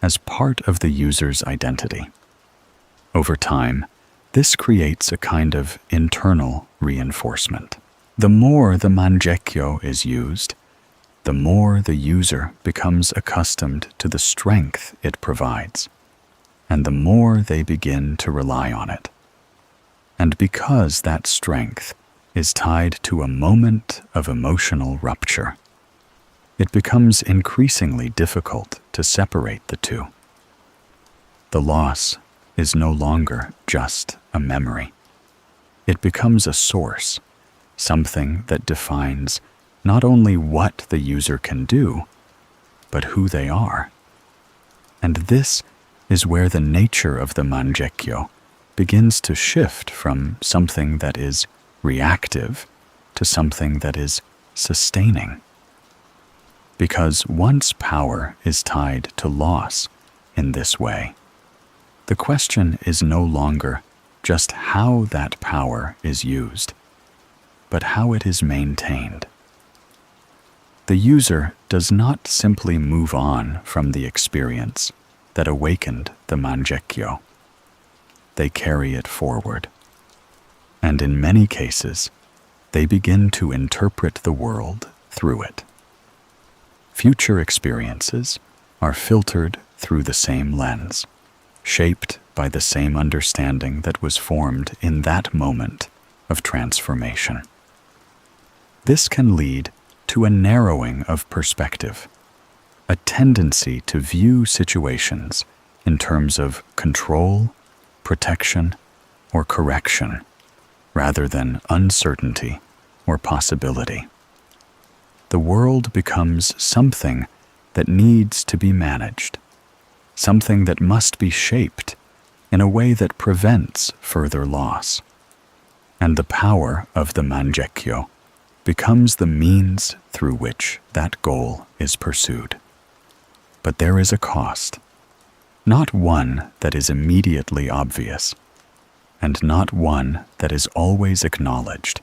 as part of the user's identity. Over time, this creates a kind of internal reinforcement. The more the Mangekyo is used, the more the user becomes accustomed to the strength it provides, and the more they begin to rely on it. And because that strength is tied to a moment of emotional rupture, it becomes increasingly difficult to separate the two. The loss is no longer just a memory. It becomes a source, something that defines not only what the user can do, but who they are. And this is where the nature of the Mangekyo begins to shift from something that is reactive to something that is sustaining. Because once power is tied to loss in this way, the question is no longer just how that power is used, but how it is maintained. The user does not simply move on from the experience that awakened the Mangekyo. They carry it forward. And in many cases, they begin to interpret the world through it. Future experiences are filtered through the same lens, shaped by the same understanding that was formed in that moment of transformation. This can lead to a narrowing of perspective, a tendency to view situations in terms of control, protection, or correction, rather than uncertainty or possibility. The world becomes something that needs to be managed, something that must be shaped in a way that prevents further loss. And the power of the Mangekyo becomes the means through which that goal is pursued. But there is a cost, not one that is immediately obvious, and not one that is always acknowledged,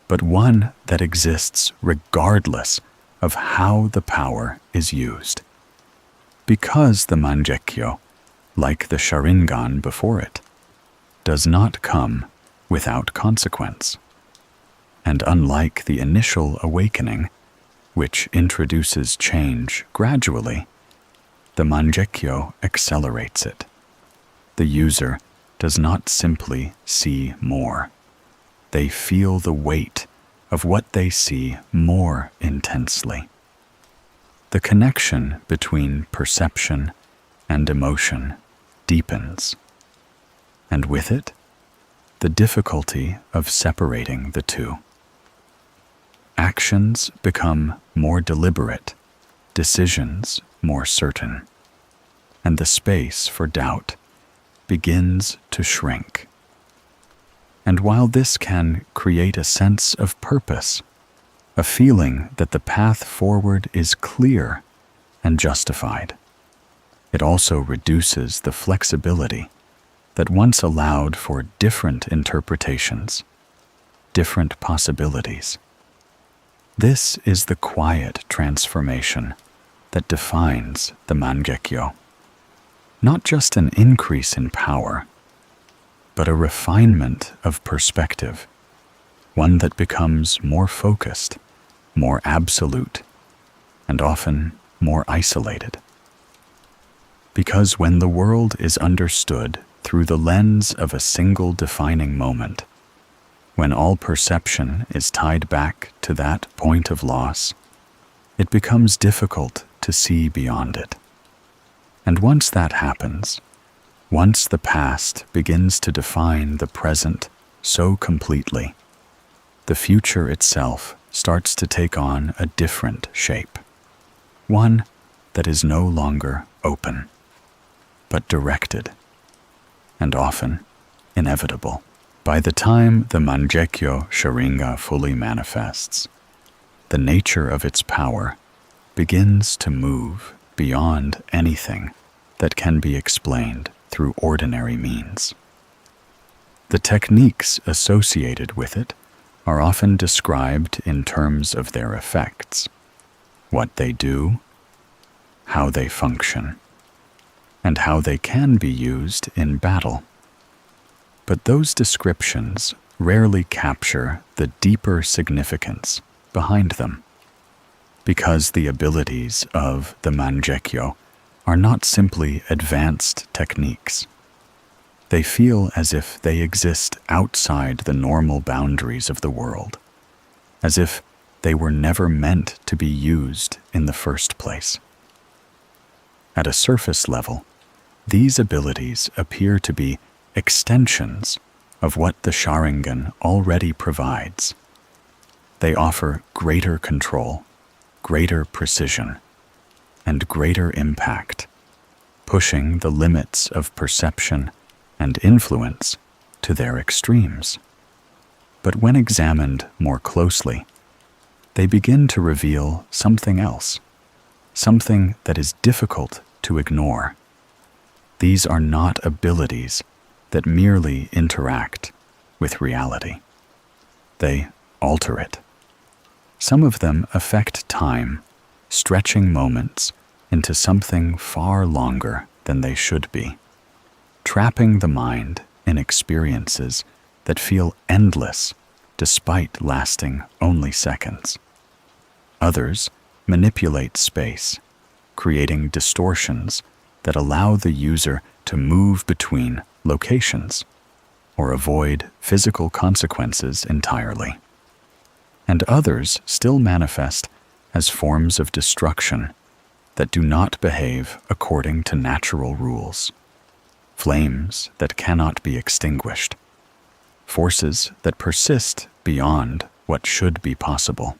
but one that exists regardless of how the power is used. Because the Mangekyo, like the Sharingan before it, does not come without consequence. And unlike the initial awakening, which introduces change gradually, the Mangekyo accelerates it. The user does not simply see more. They feel the weight of what they see more intensely. The connection between perception and emotion deepens, and with it, the difficulty of separating the two. Actions become more deliberate, decisions more certain, and the space for doubt begins to shrink. And while this can create a sense of purpose, a feeling that the path forward is clear and justified, it also reduces the flexibility that once allowed for different interpretations, different possibilities. This is the quiet transformation that defines the Mangekyo. Not just an increase in power, but a refinement of perspective, one that becomes more focused, more absolute, and often more isolated. Because when the world is understood through the lens of a single defining moment, when all perception is tied back to that point of loss, it becomes difficult to see beyond it. And once that happens, once the past begins to define the present so completely, the future itself starts to take on a different shape, one that is no longer open, but directed, and often inevitable. By the time the Mangekyō Sharingan fully manifests, the nature of its power begins to move beyond anything that can be explained through ordinary means. The techniques associated with it are often described in terms of their effects, what they do, how they function, and how they can be used in battle. But those descriptions rarely capture the deeper significance behind them, because the abilities of the Mangekyo are not simply advanced techniques. They feel as if they exist outside the normal boundaries of the world, as if they were never meant to be used in the first place. At a surface level, these abilities appear to be extensions of what the Sharingan already provides. They offer greater control, greater precision, and greater impact, pushing the limits of perception and influence to their extremes. But when examined more closely, they begin to reveal something else, something that is difficult to ignore. These are not abilities that merely interact with reality. They alter it. Some of them affect time, stretching moments into something far longer than they should be, trapping the mind in experiences that feel endless despite lasting only seconds. Others manipulate space, creating distortions that allow the user to move between locations or avoid physical consequences entirely. And others still manifest as forms of destruction that do not behave according to natural rules, flames that cannot be extinguished, forces that persist beyond what should be possible.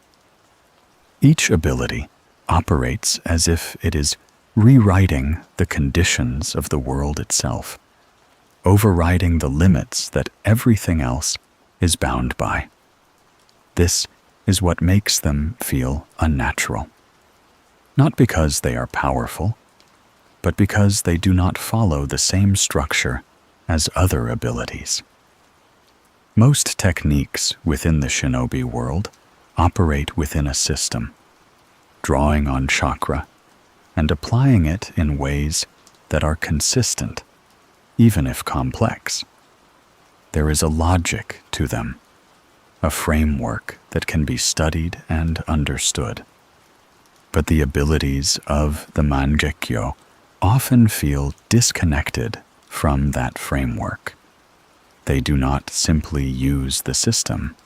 Each ability operates as if it is rewriting the conditions of the world itself, overriding the limits that everything else is bound by. This is what makes them feel unnatural. Not because they are powerful, but because they do not follow the same structure as other abilities. Most techniques within the shinobi world operate within a system, drawing on chakra and applying it in ways that are consistent, even if complex. There is a logic to them, a framework that can be studied and understood. But the abilities of the Mangekyo often feel disconnected from that framework. They do not simply use the system,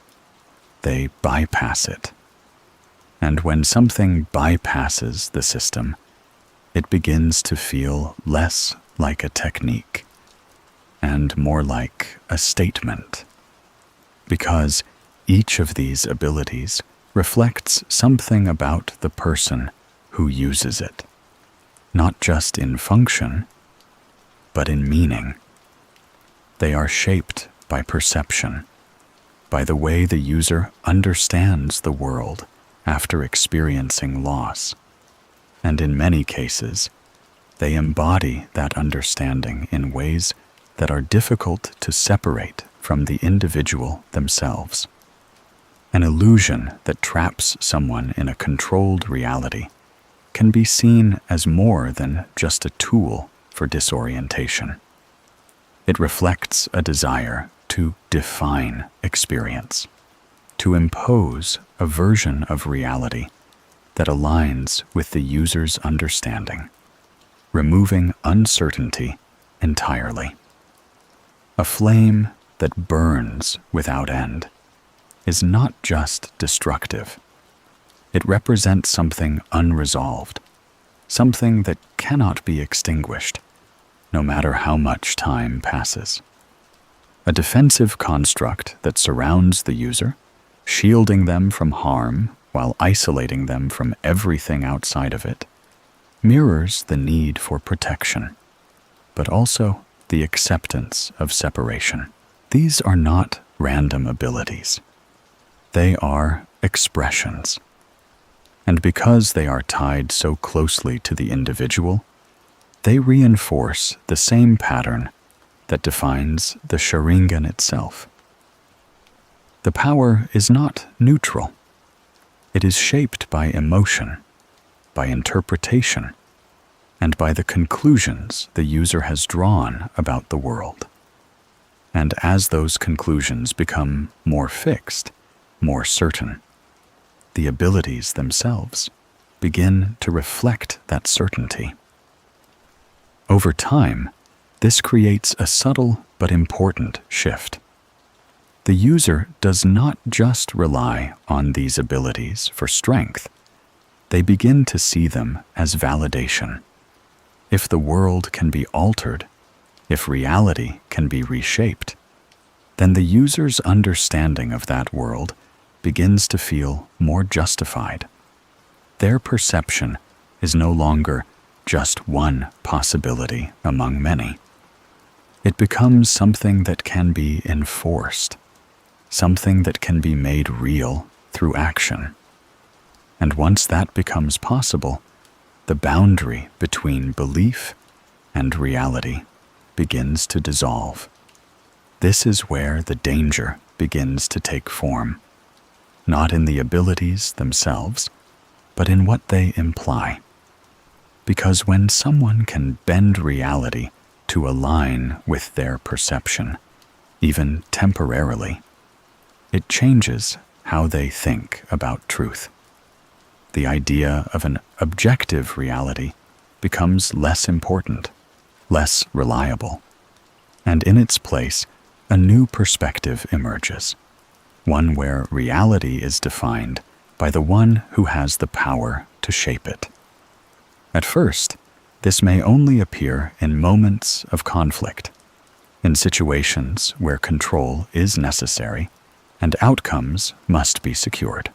they bypass it. And when something bypasses the system, it begins to feel less like a technique and more like a statement. Because each of these abilities reflects something about the person who uses it, not just in function, but in meaning. They are shaped by perception, by the way the user understands the world after experiencing loss, and in many cases, they embody that understanding in ways that are difficult to separate from the individual themselves. An illusion that traps someone in a controlled reality can be seen as more than just a tool for disorientation. It reflects a desire to define experience, to impose a version of reality that aligns with the user's understanding, removing uncertainty entirely. A flame that burns without end is not just destructive. It represents something unresolved, something that cannot be extinguished, no matter how much time passes. A defensive construct that surrounds the user, shielding them from harm while isolating them from everything outside of it, mirrors the need for protection, but also the acceptance of separation. These are not random abilities. They are expressions. And because they are tied so closely to the individual, they reinforce the same pattern that defines the Sharingan itself. The power is not neutral. It is shaped by emotion, by interpretation, and by the conclusions the user has drawn about the world. And as those conclusions become more fixed, more certain, the abilities themselves begin to reflect that certainty. Over time, this creates a subtle but important shift. The user does not just rely on these abilities for strength. They begin to see them as validation. If the world can be altered, if reality can be reshaped, then the user's understanding of that world begins to feel more justified. Their perception is no longer just one possibility among many. It becomes something that can be enforced, something that can be made real through action. And once that becomes possible, the boundary between belief and reality begins to dissolve. This is where the danger begins to take form, not in the abilities themselves, but in what they imply. Because when someone can bend reality to align with their perception, even temporarily, it changes how they think about truth. The idea of an objective reality becomes less important, less reliable, and in its place, a new perspective emerges, one where reality is defined by the one who has the power to shape it. At first, this may only appear in moments of conflict, in situations where control is necessary and outcomes must be secured.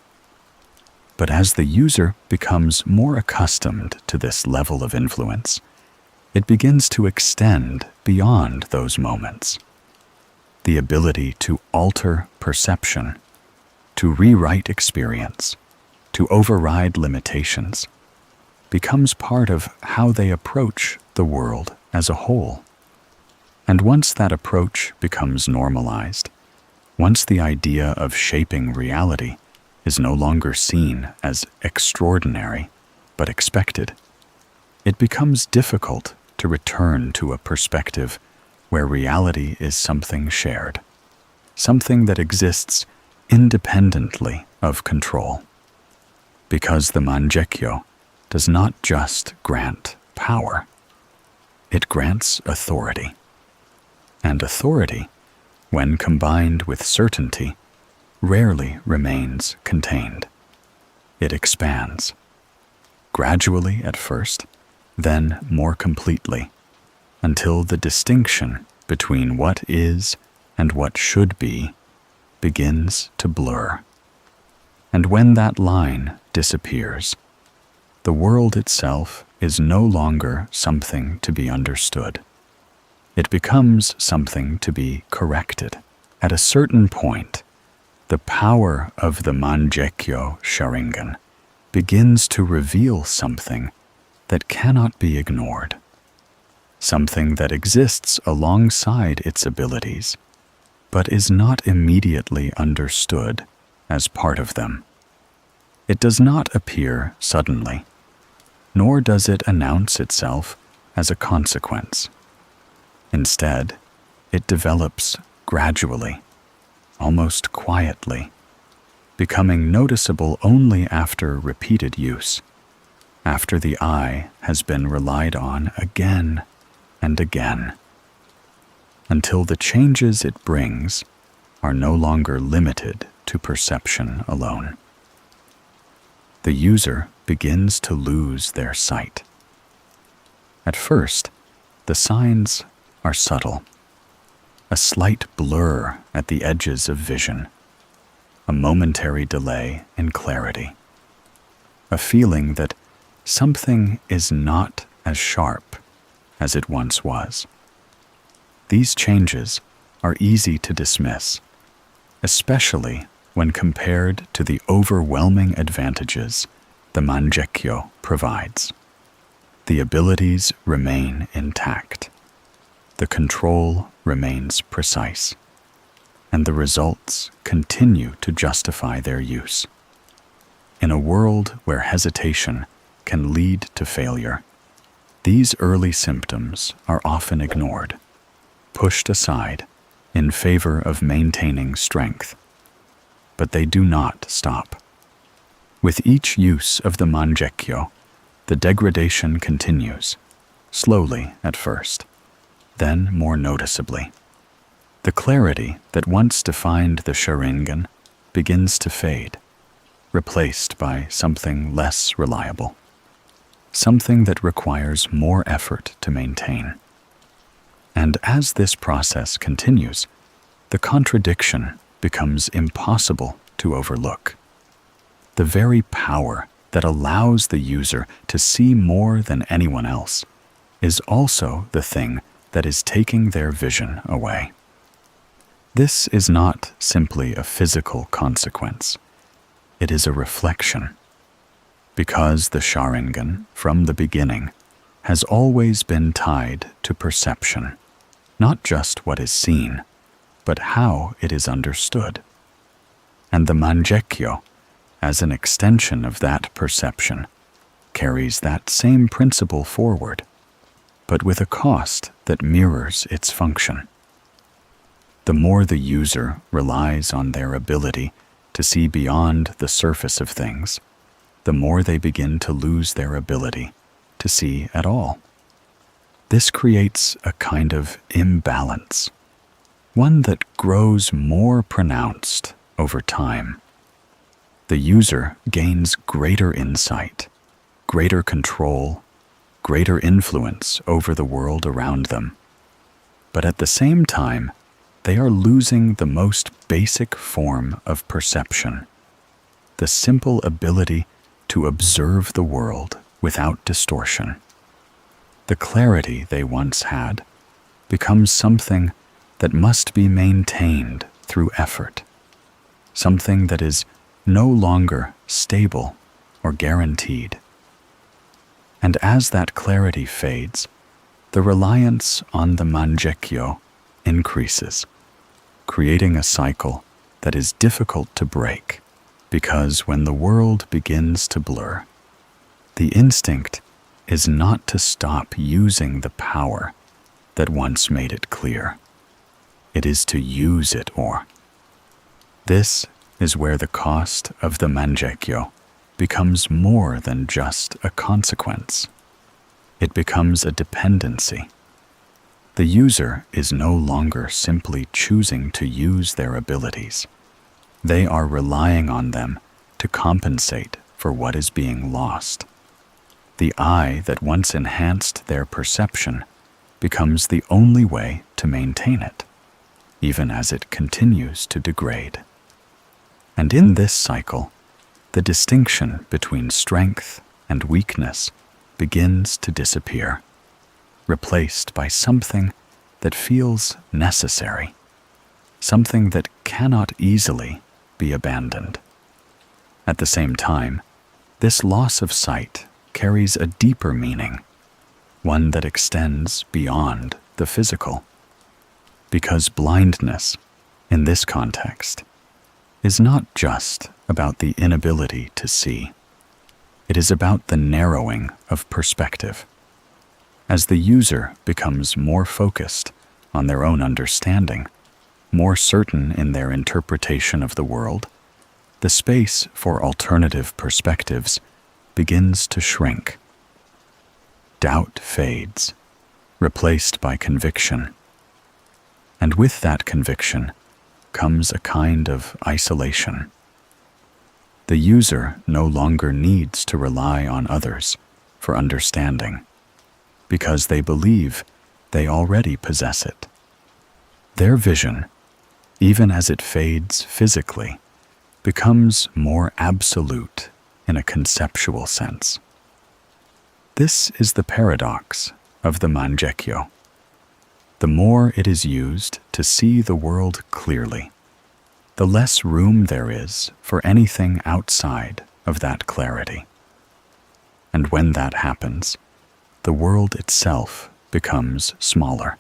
But as the user becomes more accustomed to this level of influence, it begins to extend beyond those moments. The ability to alter perception, to rewrite experience, to override limitations, becomes part of how they approach the world as a whole. And once that approach becomes normalized, once the idea of shaping reality is no longer seen as extraordinary, but expected, it becomes difficult to return to a perspective where reality is something shared, something that exists independently of control. Because the Mangekyo does not just grant power, it grants authority. And authority, when combined with certainty, rarely remains contained. It expands, gradually at first, then more completely, until the distinction between what is and what should be begins to blur. And when that line disappears, the world itself is no longer something to be understood. It becomes something to be corrected. At a certain point, the power of the Mangekyō Sharingan begins to reveal something that cannot be ignored, something that exists alongside its abilities, but is not immediately understood as part of them. It does not appear suddenly, nor does it announce itself as a consequence. Instead, it develops gradually, almost quietly, becoming noticeable only after repeated use, after the eye has been relied on again and again, until the changes it brings are no longer limited to perception alone. The user begins to lose their sight. At first, the signs are subtle, a slight blur at the edges of vision, a momentary delay in clarity, a feeling that something is not as sharp as it once was. These changes are easy to dismiss, especially when compared to the overwhelming advantages the Mangekyo provides. The abilities remain intact, the control remains precise, and the results continue to justify their use. In a world where hesitation can lead to failure, these early symptoms are often ignored, pushed aside in favor of maintaining strength. But they do not stop. With each use of the Mangekyo, the degradation continues, slowly at first, then more noticeably. The clarity that once defined the Sharingan begins to fade, replaced by something less reliable, something that requires more effort to maintain. And as this process continues, the contradiction becomes impossible to overlook. The very power that allows the user to see more than anyone else is also the thing that is taking their vision away. This is not simply a physical consequence. It is a reflection. Because the Sharingan, from the beginning, has always been tied to perception, not just what is seen, but how it is understood. And the Mangekyo, as an extension of that perception, carries that same principle forward, but with a cost that mirrors its function. The more the user relies on their ability to see beyond the surface of things, the more they begin to lose their ability to see at all. This creates a kind of imbalance, one that grows more pronounced over time. The user gains greater insight, greater control, greater influence over the world around them. But at the same time, they are losing the most basic form of perception, the simple ability to observe the world without distortion. The clarity they once had becomes something that must be maintained through effort, something that is no longer stable or guaranteed. And as that clarity fades, the reliance on the Mangekyo increases, creating a cycle that is difficult to break, because when the world begins to blur, the instinct is not to stop using the power that once made it clear. It is to use it more. This is where the cost of the Mangekyo becomes more than just a consequence. It becomes a dependency. The user is no longer simply choosing to use their abilities. They are relying on them to compensate for what is being lost. The eye that once enhanced their perception becomes the only way to maintain it, even as it continues to degrade. And in this cycle, the distinction between strength and weakness begins to disappear, replaced by something that feels necessary, something that cannot easily be abandoned. At the same time, this loss of sight carries a deeper meaning, one that extends beyond the physical. Because blindness, in this context, is not just about the inability to see. It is about the narrowing of perspective. As the user becomes more focused on their own understanding, more certain in their interpretation of the world, the space for alternative perspectives begins to shrink. Doubt fades, replaced by conviction. And with that conviction comes a kind of isolation. The user no longer needs to rely on others for understanding, because they believe they already possess it. Their vision, even as it fades physically, becomes more absolute in a conceptual sense. This is the paradox of the Mangekyo. The more it is used to see the world clearly, the less room there is for anything outside of that clarity. And when that happens, the world itself becomes smaller,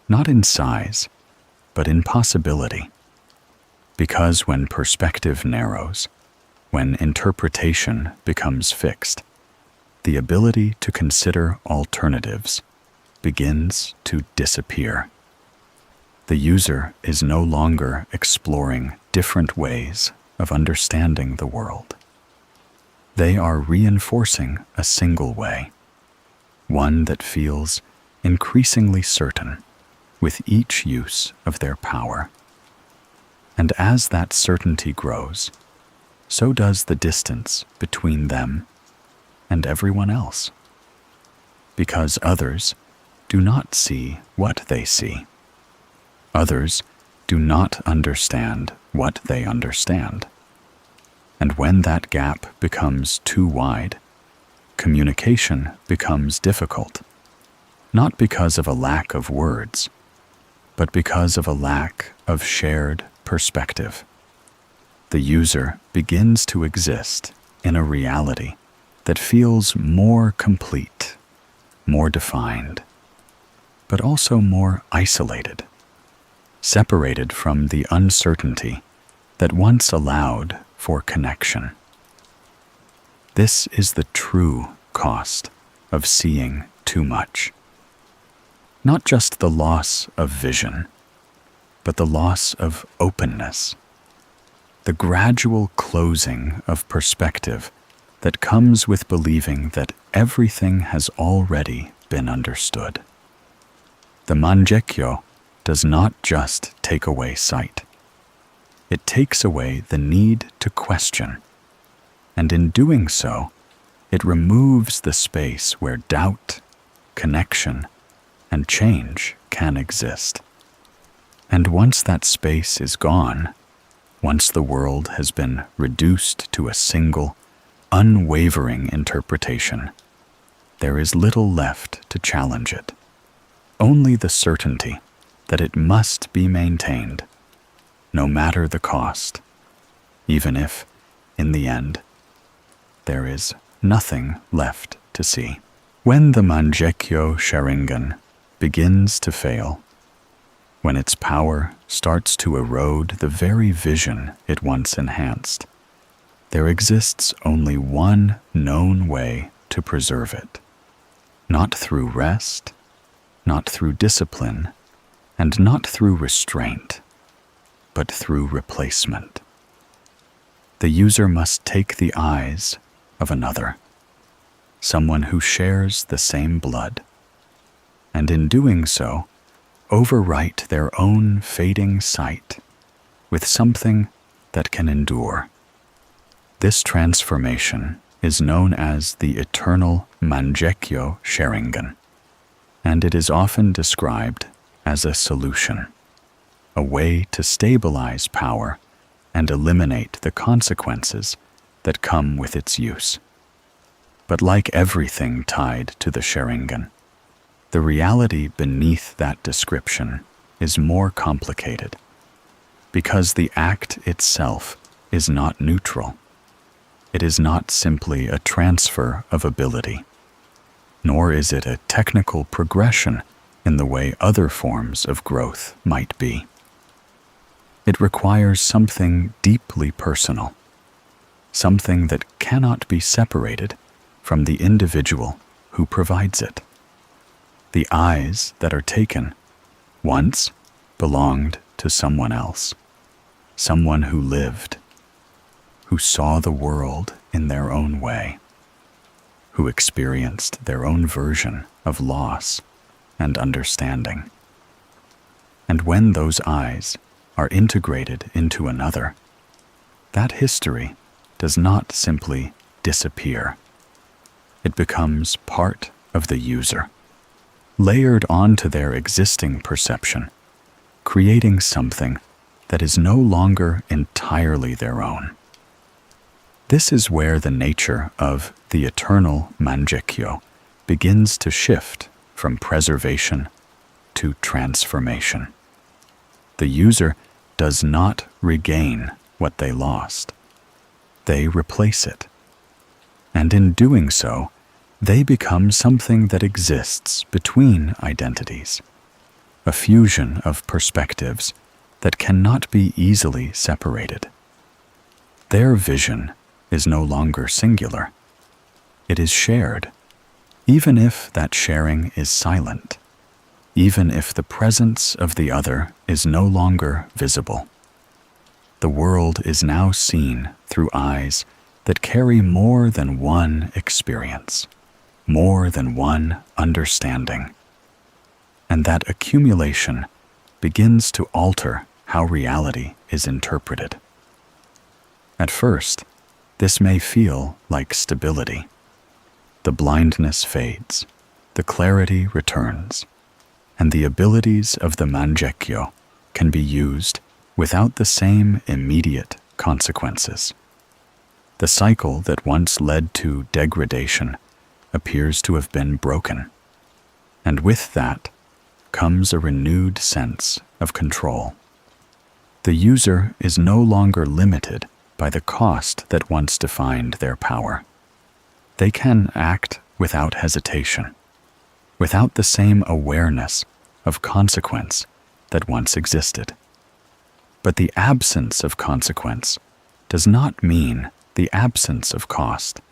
not in size, but in possibility. Because when perspective narrows, when interpretation becomes fixed, the ability to consider alternatives begins to disappear. The user is no longer exploring different ways of understanding the world. They are reinforcing a single way, one that feels increasingly certain with each use of their power. And as that certainty grows, so does the distance between them and everyone else. Because others do not see what they see. Others do not understand what they understand. And when that gap becomes too wide, communication becomes difficult, not because of a lack of words, but because of a lack of shared perspective. The user begins to exist in a reality that feels more complete, more defined, but also more isolated, separated from the uncertainty that once allowed for connection. This is the true cost of seeing too much. Not just the loss of vision, but the loss of openness, the gradual closing of perspective that comes with believing that everything has already been understood. The Mangekyo does not just take away sight. It takes away the need to question, and in doing so, it removes the space where doubt, connection, and change can exist. And once that space is gone, once the world has been reduced to a single, unwavering interpretation, there is little left to challenge it. Only the certainty that it must be maintained, no matter the cost, even if, in the end, there is nothing left to see. When the Mangekyō Sharingan begins to fail, when its power starts to erode the very vision it once enhanced, there exists only one known way to preserve it. Not through rest, not through discipline, and not through restraint, but through replacement. The user must take the eyes of another, someone who shares the same blood, and in doing so, overwrite their own fading sight with something that can endure. This transformation is known as the eternal Mangekyō Sharingan, and it is often described as a solution, a way to stabilize power and eliminate the consequences that come with its use. But like everything tied to the Sharingan, the reality beneath that description is more complicated, because the act itself is not neutral. It is not simply a transfer of ability, nor is it a technical progression in the way other forms of growth might be. It requires something deeply personal, something that cannot be separated from the individual who provides it. The eyes that are taken once belonged to someone else, someone who lived, who saw the world in their own way, who experienced their own version of loss and understanding. And when those eyes are integrated into another, that history does not simply disappear. It becomes part of the user, layered onto their existing perception, creating something that is no longer entirely their own. This is where the nature of the eternal Mangekyo begins to shift from preservation to transformation. The user does not regain what they lost. They replace it. And in doing so, they become something that exists between identities, a fusion of perspectives that cannot be easily separated. Their vision is no longer singular. It is shared, even if that sharing is silent, even if the presence of the other is no longer visible. The world is now seen through eyes that carry more than one experience, more than one understanding. And that accumulation begins to alter how reality is interpreted. At first, this may feel like stability. The blindness fades, the clarity returns, and the abilities of the Mangekyo can be used without the same immediate consequences. The cycle that once led to degradation appears to have been broken, and with that comes a renewed sense of control. The user is no longer limited by the cost that once defined their power. They can act without hesitation, without the same awareness of consequence that once existed. But the absence of consequence does not mean the absence of cost,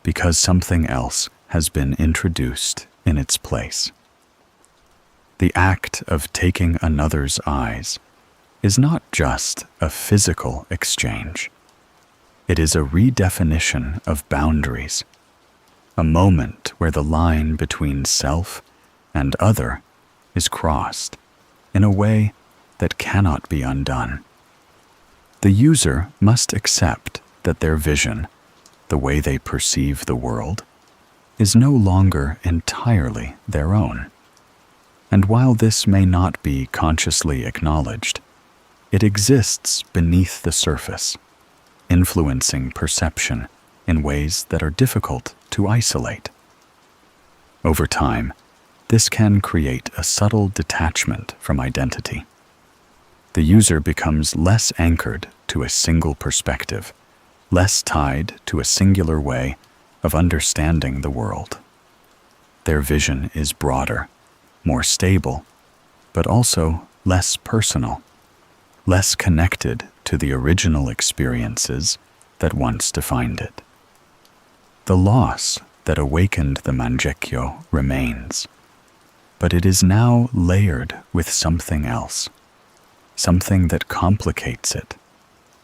because something else has been introduced in its place. The act of taking another's eyes is not just a physical exchange. It is a redefinition of boundaries, a moment where the line between self and other is crossed in a way that cannot be undone. The user must accept that their vision, the way they perceive the world, is no longer entirely their own. And while this may not be consciously acknowledged, it exists beneath the surface, influencing perception in ways that are difficult to isolate. Over time, this can create a subtle detachment from identity. The user becomes less anchored to a single perspective, less tied to a singular way of understanding the world. Their vision is broader, more stable, but also less personal, less connected to the original experiences that once defined it. The loss that awakened the Mangekyo remains, but it is now layered with something else, something that complicates it,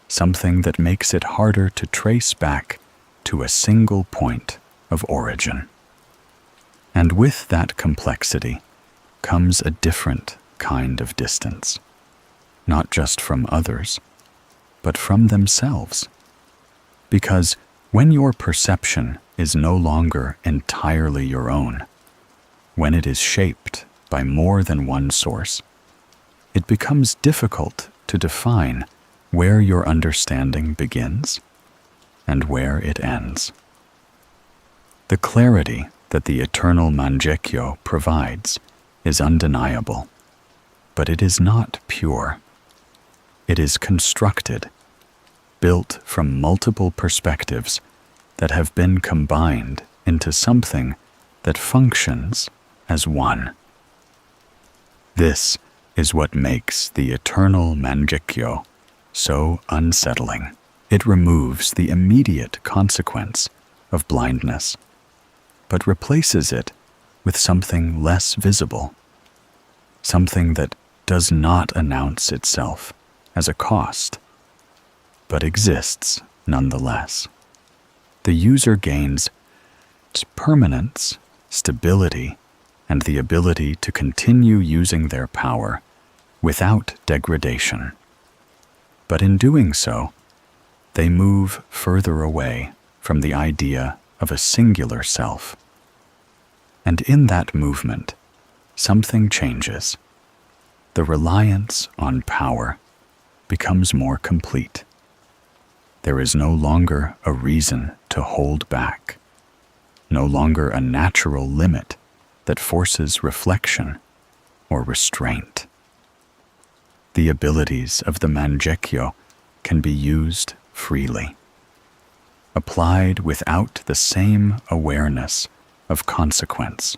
something that makes it harder to trace back to a single point of origin. And with that complexity comes a different kind of distance, not just from others, but from themselves. Because when your perception is no longer entirely your own, when it is shaped by more than one source, it becomes difficult to define where your understanding begins and where it ends. The clarity that the eternal Mangekyo provides is undeniable, but it is not pure. It is constructed, built from multiple perspectives that have been combined into something that functions as one. This is what makes the eternal Mangekyo so unsettling. It removes the immediate consequence of blindness, but replaces it with something less visible, something that does not announce itself as a cost, but exists nonetheless. The user gains permanence, stability, and the ability to continue using their power without degradation. But in doing so, they move further away from the idea of a singular self. And in that movement, something changes. The reliance on power becomes more complete. There is no longer a reason to hold back, no longer a natural limit that forces reflection or restraint. The abilities of the Mangekyo can be used freely, applied without the same awareness of consequence.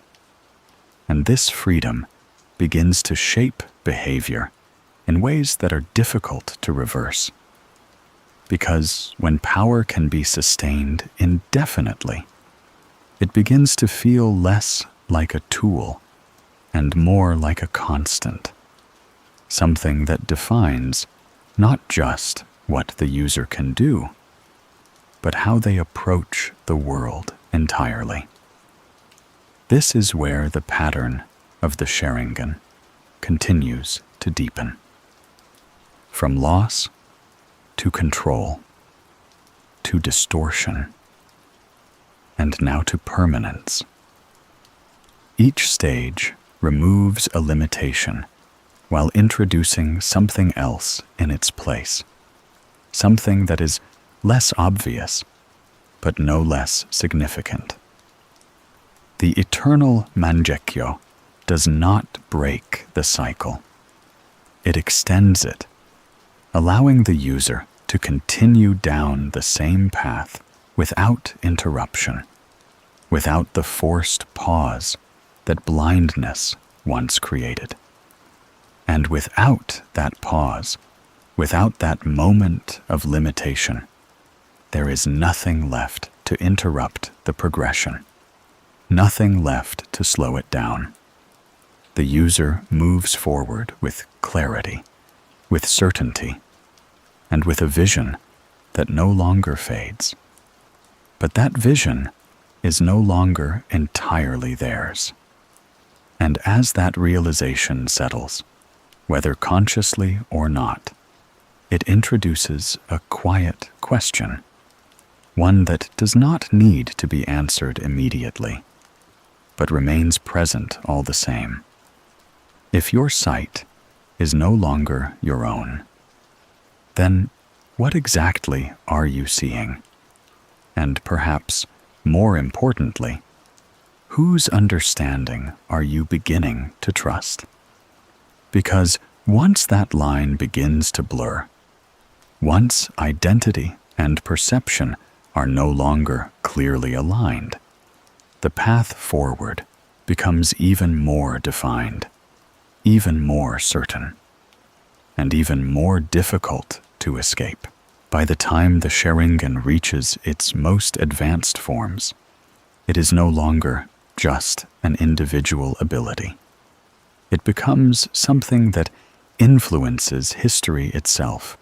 And this freedom begins to shape behavior in ways that are difficult to reverse. Because when power can be sustained indefinitely, it begins to feel less like a tool and more like a constant, something that defines not just what the user can do, but how they approach the world entirely. This is where the pattern of the Sharingan continues to deepen. From loss to control, to distortion, and now to permanence. Each stage removes a limitation while introducing something else in its place, something that is less obvious, but no less significant. The eternal Mangekyo does not break the cycle. It extends it, allowing the user to continue down the same path without interruption, without the forced pause that blindness once created. And without that pause, without that moment of limitation, there is nothing left to interrupt the progression, nothing left to slow it down. The user moves forward with clarity, with certainty, and with a vision that no longer fades. But that vision is no longer entirely theirs. And as that realization settles, whether consciously or not, it introduces a quiet question, one that does not need to be answered immediately, but remains present all the same. If your sight is no longer your own, then what exactly are you seeing? And perhaps, more importantly, whose understanding are you beginning to trust? Because once that line begins to blur, once identity and perception are no longer clearly aligned, the path forward becomes even more defined, even more certain, and even more difficult to escape. By the time the Sharingan reaches its most advanced forms, it is no longer just an individual ability. It becomes something that influences history itself,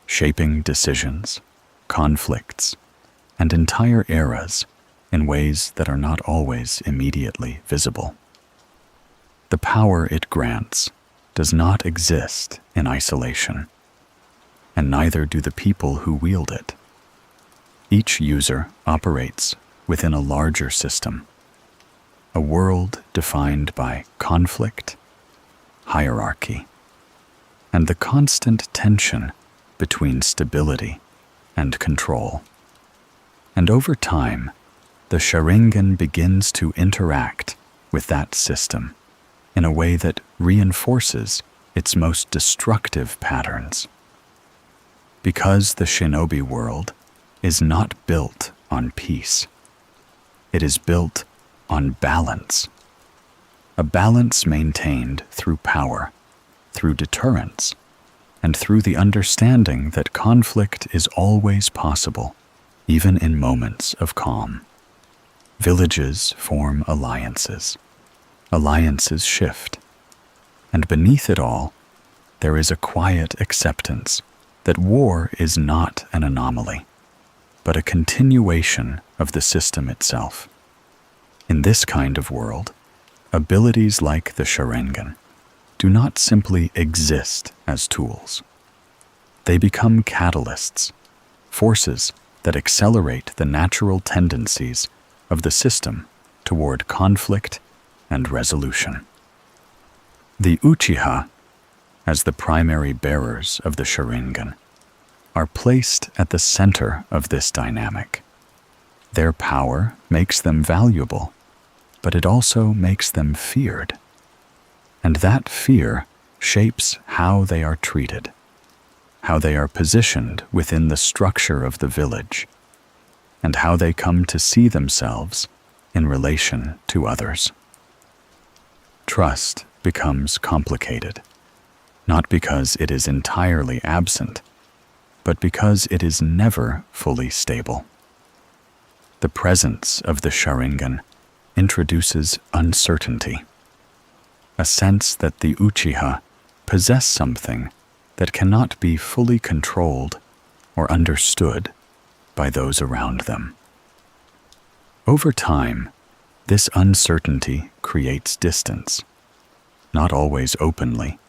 shaping decisions, conflicts, and entire eras in ways that are not always immediately visible. The power it grants does not exist in isolation, and neither do the people who wield it. Each user operates within a larger system, a world defined by conflict, hierarchy, and the constant tension between stability and control. And over time, the Sharingan begins to interact with that system in a way that reinforces its most destructive patterns. Because the shinobi world is not built on peace. It is built on balance. A balance maintained through power, through deterrence, and through the understanding that conflict is always possible, even in moments of calm. Villages form alliances. Alliances shift. And beneath it all, there is a quiet acceptance that war is not an anomaly, but a continuation of the system itself. In this kind of world, abilities like the Sharingan do not simply exist as tools. They become catalysts, forces that accelerate the natural tendencies of the system toward conflict and resolution. The Uchiha, as the primary bearers of the Sharingan, are placed at the center of this dynamic. Their power makes them valuable, but it also makes them feared. And that fear shapes how they are treated, how they are positioned within the structure of the village, and how they come to see themselves in relation to others. Trust becomes complicated, not because it is entirely absent, but because it is never fully stable. The presence of the Sharingan introduces uncertainty, a sense that the Uchiha possess something that cannot be fully controlled or understood by those around them. Over time, this uncertainty creates distance, not always openly,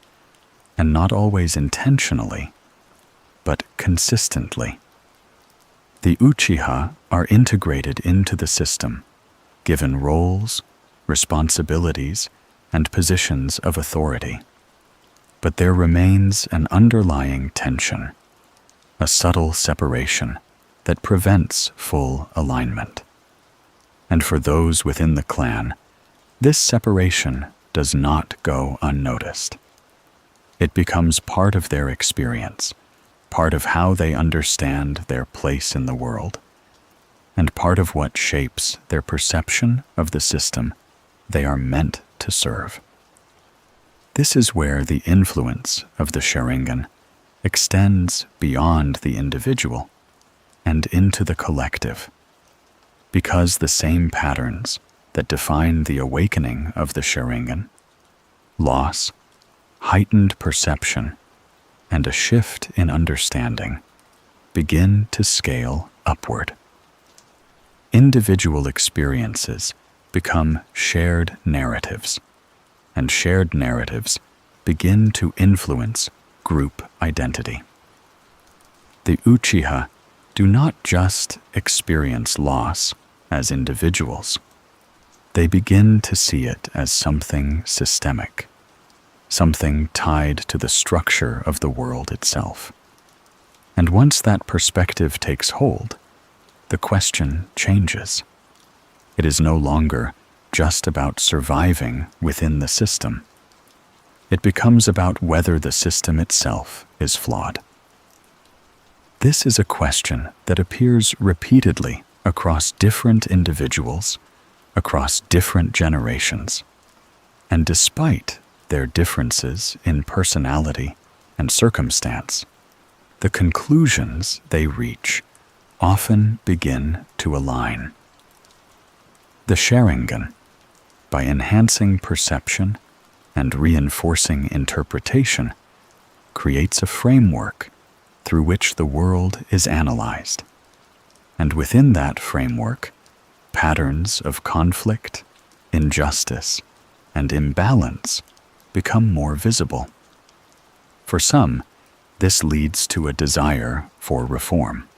and not always intentionally, but consistently. The Uchiha are integrated into the system, given roles, responsibilities, and positions of authority. But there remains an underlying tension, a subtle separation that prevents full alignment. And for those within the clan, this separation does not go unnoticed. It becomes part of their experience, part of how they understand their place in the world, and part of what shapes their perception of the system they are meant to serve. This is where the influence of the Sharingan extends beyond the individual and into the collective, because the same patterns that define the awakening of the Sharingan, loss, heightened perception, and a shift in understanding, begin to scale upward. Individual experiences become shared narratives, and shared narratives begin to influence group identity. The Uchiha do not just experience loss as individuals. They begin to see it as something systemic, something tied to the structure of the world itself. And once that perspective takes hold, the question changes. It is no longer just about surviving within the system. It becomes about whether the system itself is flawed. This is a question that appears repeatedly across different individuals, across different generations, and despite their differences in personality and circumstance, the conclusions they reach often begin to align. The Sharingan, by enhancing perception and reinforcing interpretation, creates a framework through which the world is analyzed. And within that framework, patterns of conflict, injustice, and imbalance become more visible. For some, this leads to a desire for reform.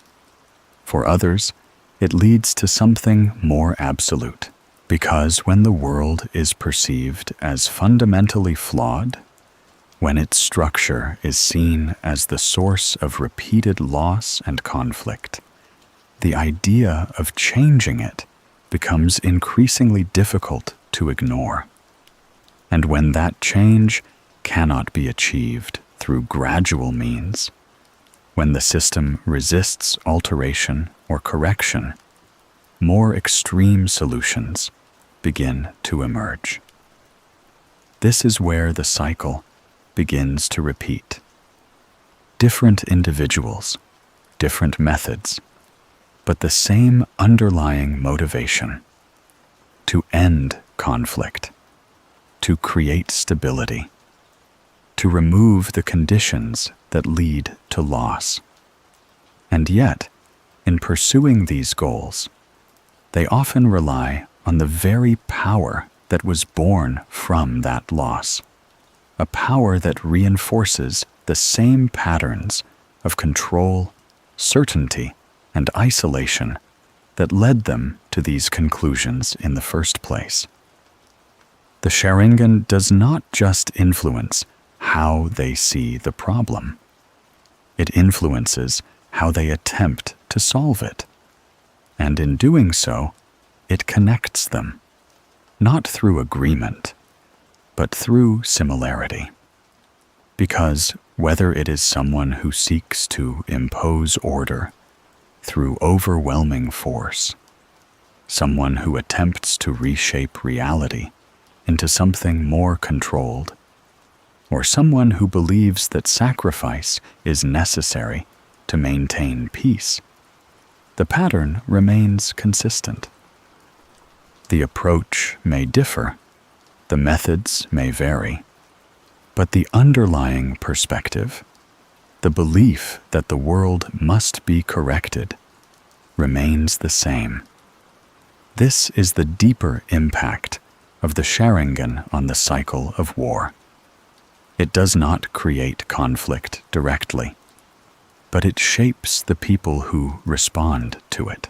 For others, it leads to something more absolute, because when the world is perceived as fundamentally flawed, when its structure is seen as the source of repeated loss and conflict, the idea of changing it becomes increasingly difficult to ignore. And when that change cannot be achieved through gradual means, when the system resists alteration or correction, more extreme solutions begin to emerge. This is where the cycle begins to repeat. Different individuals, different methods, but the same underlying motivation: to end conflict, to create stability, to remove the conditions that lead to loss. And yet, in pursuing these goals, they often rely on the very power that was born from that loss, a power that reinforces the same patterns of control, certainty, and isolation that led them to these conclusions in the first place. The Sharingan does not just influence how they see the problem. It influences how they attempt to solve it. And in doing so, it connects them, not through agreement, but through similarity. Because whether it is someone who seeks to impose order through overwhelming force, someone who attempts to reshape reality into something more controlled, or someone who believes that sacrifice is necessary to maintain peace, the pattern remains consistent. The approach may differ, the methods may vary, but the underlying perspective, the belief that the world must be corrected, remains the same. This is the deeper impact of the Sharingan on the cycle of war. It does not create conflict directly, but it shapes the people who respond to it.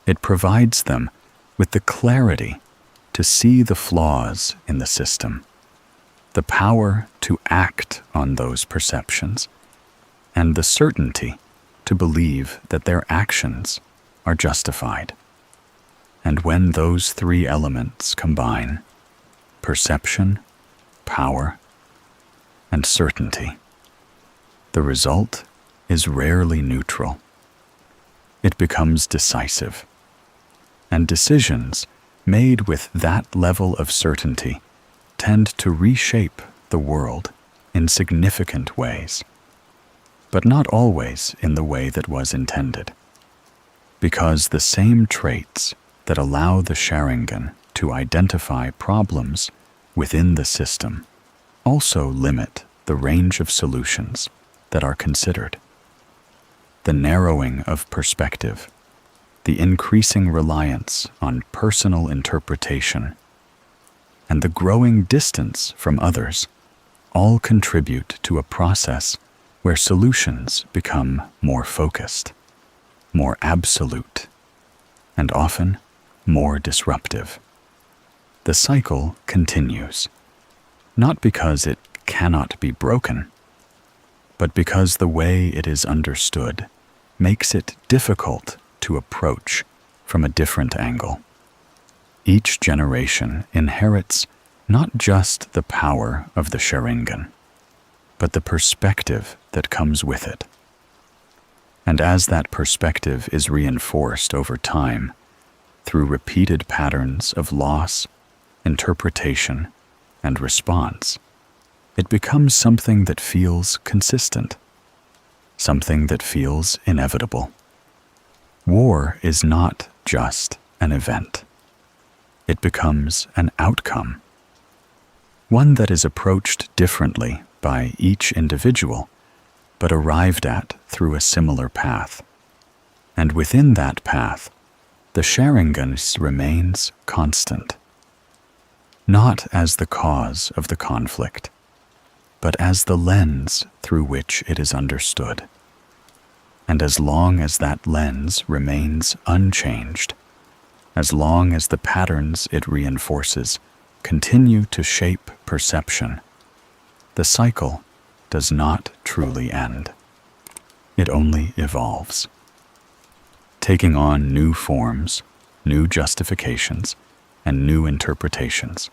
It provides them with the clarity to see the flaws in the system, the power to act on those perceptions, and the certainty to believe that their actions are justified. And when those three elements combine, perception, power, and certainty, the result is rarely neutral. It becomes decisive, and decisions made with that level of certainty tend to reshape the world in significant ways, but not always in the way that was intended, because the same traits that allow the Sharingan to identify problems within the system also limit the range of solutions that are considered. The narrowing of perspective, the increasing reliance on personal interpretation, and the growing distance from others all contribute to a process where solutions become more focused, more absolute, and often more disruptive. The cycle continues, not because it cannot be broken, but because the way it is understood makes it difficult to approach from a different angle. Each generation inherits not just the power of the Sharingan, but the perspective that comes with it. And as that perspective is reinforced over time through repeated patterns of loss, interpretation, and response, it becomes something that feels consistent, something that feels inevitable. War is not just an event. It becomes an outcome, one that is approached differently by each individual, but arrived at through a similar path. And within that path, the Sharingan remains constant, not as the cause of the conflict, but as the lens through which it is understood. And as long as that lens remains unchanged, as long as the patterns it reinforces continue to shape perception, the cycle does not truly end. It only evolves, taking on new forms, new justifications, and new interpretations,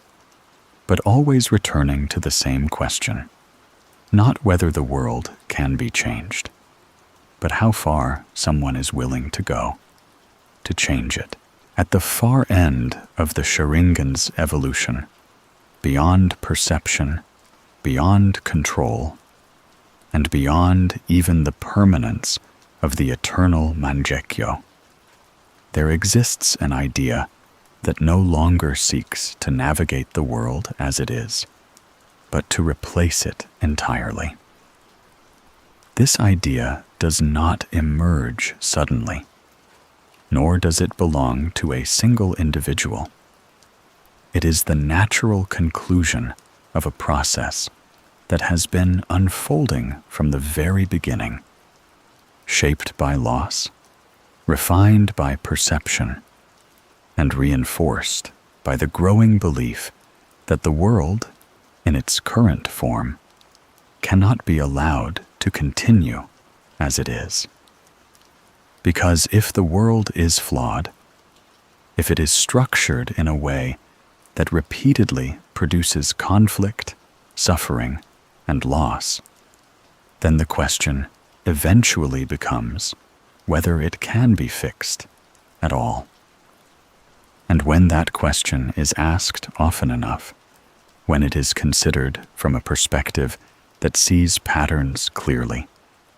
but always returning to the same question, not whether the world can be changed, but how far someone is willing to go to change it. At the far end of the Sharingan's evolution, beyond perception, beyond control, and beyond even the permanence of the eternal Mangekyo, there exists an idea that no longer seeks to navigate the world as it is, but to replace it entirely. This idea does not emerge suddenly, nor does it belong to a single individual. It is the natural conclusion of a process that has been unfolding from the very beginning, shaped by loss, refined by perception, and reinforced by the growing belief that the world, in its current form, cannot be allowed to continue as it is. Because if the world is flawed, if it is structured in a way that repeatedly produces conflict, suffering, and loss, then the question eventually becomes whether it can be fixed at all. And when that question is asked often enough, when it is considered from a perspective that sees patterns clearly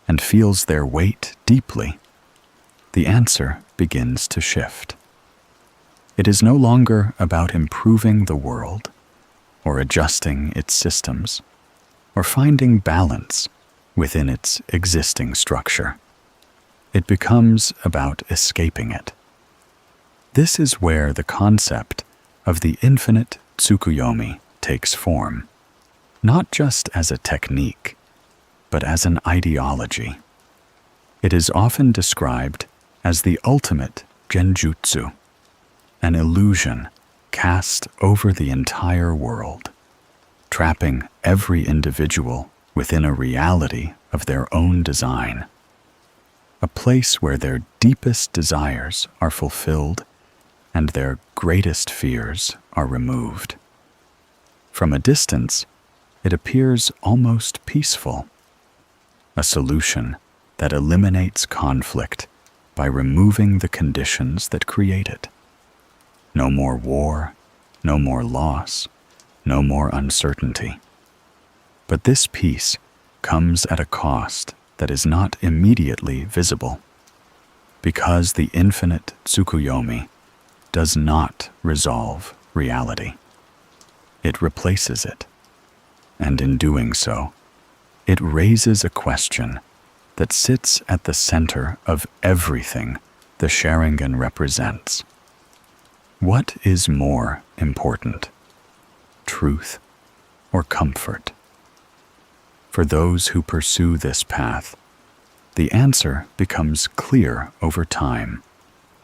and feels their weight deeply, the answer begins to shift. It is no longer about improving the world, or adjusting its systems, or finding balance within its existing structure. It becomes about escaping it. This is where the concept of the infinite Tsukuyomi takes form, not just as a technique, but as an ideology. It is often described as the ultimate genjutsu, an illusion cast over the entire world, trapping every individual within a reality of their own design. a place where their deepest desires are fulfilled and their greatest fears are removed. From a distance, it appears almost peaceful, a solution that eliminates conflict by removing the conditions that create it. No more war, no more loss, no more uncertainty. But this peace comes at a cost that is not immediately visible, because the infinite Tsukuyomi does not resolve reality. It replaces it, and in doing so, it raises a question that sits at the center of everything the Sharingan represents. What is more important, truth or comfort? For those who pursue this path, the answer becomes clear over time,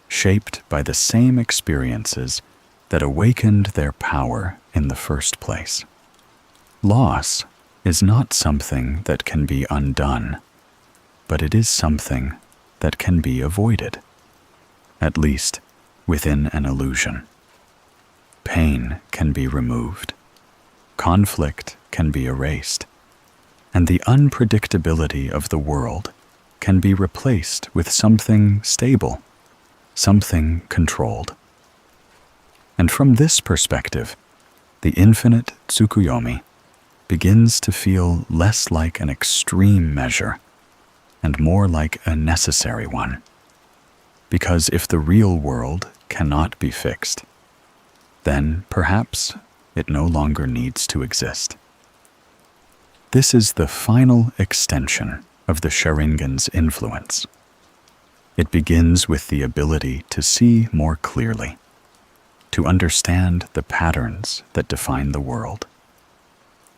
shaped by the same experiences that awakened their power in the first place. Loss is not something that can be undone, but it is something that can be avoided, at least within an illusion. Pain can be removed, conflict can be erased, and the unpredictability of the world can be replaced with something stable, something controlled. And from this perspective, the infinite Tsukuyomi begins to feel less like an extreme measure and more like a necessary one. Because if the real world cannot be fixed, then perhaps it no longer needs to exist. This is the final extension of the Sharingan's influence. It begins with the ability to see more clearly, to understand the patterns that define the world.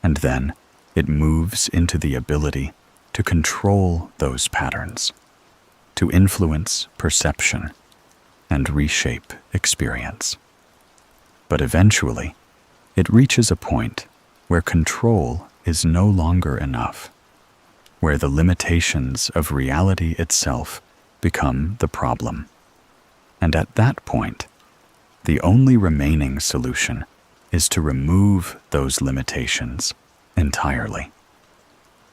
And then it moves into the ability to control those patterns, to influence perception and reshape experience. But eventually, it reaches a point where control is no longer enough, where the limitations of reality itself become the problem. And at that point, the only remaining solution is to remove those limitations entirely.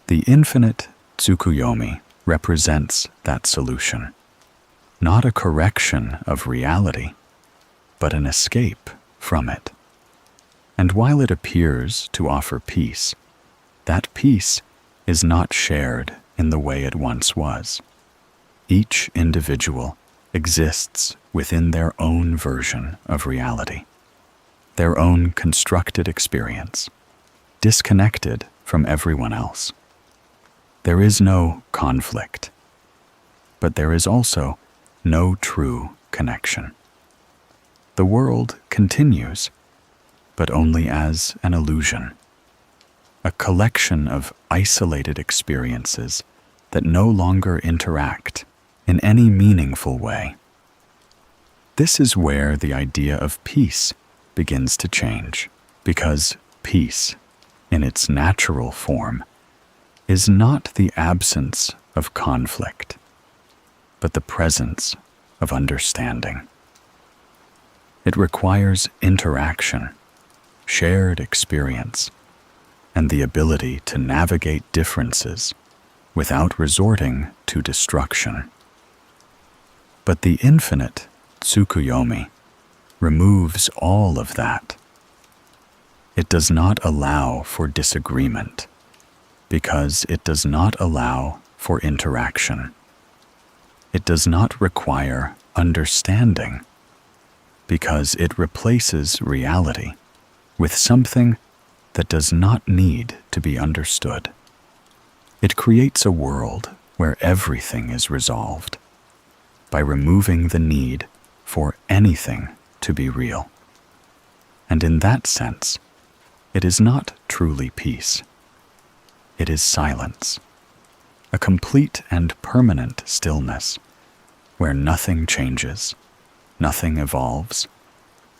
The infinite Tsukuyomi represents that solution, not a correction of reality, but an escape from it. And while it appears to offer peace, that peace is not shared in the way it once was. Each individual exists within their own version of reality, their own constructed experience, disconnected from everyone else. There is no conflict, but there is also no true connection. The world continues, but only as an illusion, a collection of isolated experiences that no longer interact in any meaningful way. This is where the idea of peace begins to change, because peace, in its natural form, is not the absence of conflict, but the presence of understanding. It requires interaction, shared experience, and the ability to navigate differences without resorting to destruction. But the infinite Tsukuyomi removes all of that. It does not allow for disagreement, because it does not allow for interaction. It does not require understanding, because it replaces reality with something that does not need to be understood. It creates a world where everything is resolved by removing the need for anything to be real. And in that sense, it is not truly peace. It is silence, a complete and permanent stillness where nothing changes, nothing evolves,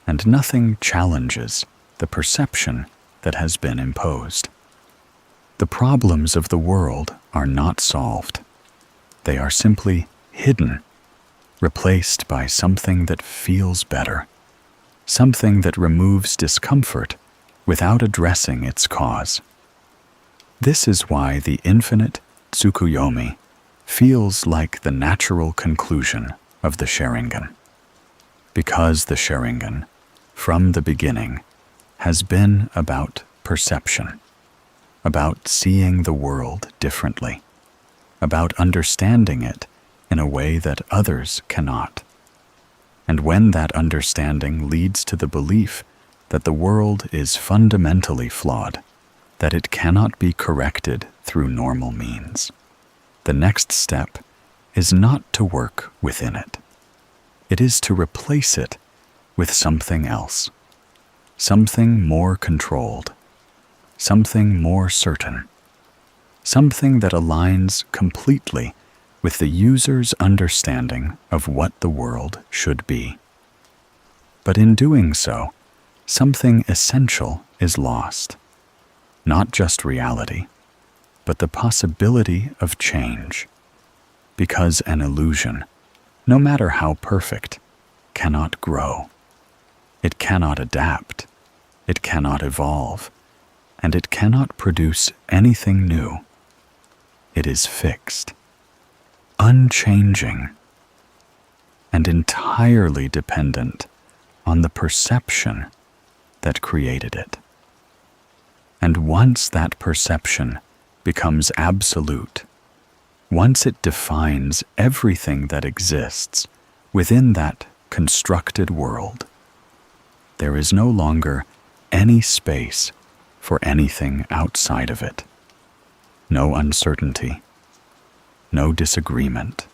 and nothing challenges the perception that has been imposed. The problems of the world are not solved. They are simply hidden, replaced by something that feels better, something that removes discomfort without addressing its cause. This is why the infinite Tsukuyomi feels like the natural conclusion of the Sharingan. Because the Sharingan, from the beginning, has been about perception, about seeing the world differently, about understanding it in a way that others cannot. And when that understanding leads to the belief that the world is fundamentally flawed, that it cannot be corrected through normal means, the next step is not to work within it. It is to replace it with something else, something more controlled, something more certain, something that aligns completely with the user's understanding of what the world should be. But in doing so, something essential is lost. Not just reality, but the possibility of change. Because an illusion, no matter how perfect, cannot grow. It cannot adapt, it cannot evolve, and it cannot produce anything new. It is fixed, unchanging, and entirely dependent on the perception that created it. And once that perception becomes absolute, once it defines everything that exists within that constructed world, there is no longer any space for anything outside of it. No uncertainty, no disagreement,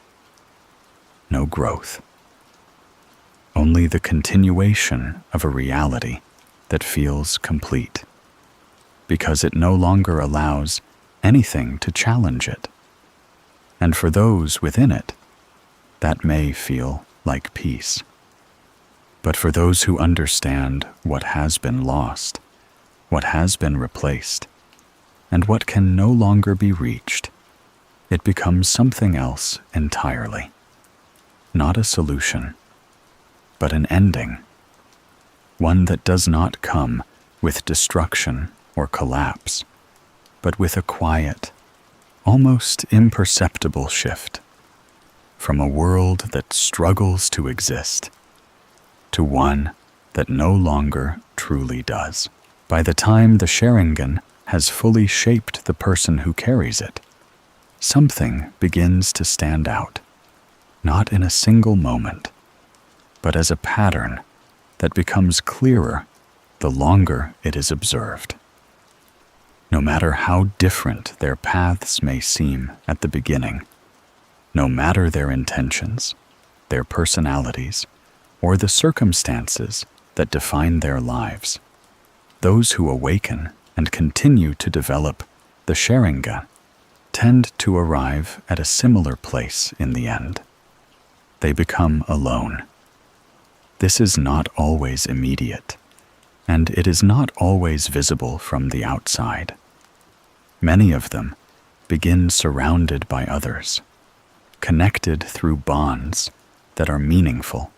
no growth. Only the continuation of a reality that feels complete, because it no longer allows anything to challenge it. And for those within it, that may feel like peace. But for those who understand what has been lost, what has been replaced, and what can no longer be reached, it becomes something else entirely. Not a solution, but an ending. One that does not come with destruction or collapse, but with a quiet, almost imperceptible shift from a world that struggles to exist to one that no longer truly does. By the time the Sharingan has fully shaped the person who carries it, something begins to stand out, not in a single moment, but as a pattern that becomes clearer the longer it is observed. No matter how different their paths may seem at the beginning, no matter their intentions, their personalities, or the circumstances that define their lives, those who awaken and continue to develop the Sharingan tend to arrive at a similar place in the end. They become alone. This is not always immediate, and it is not always visible from the outside. Many of them begin surrounded by others, connected through bonds that are meaningful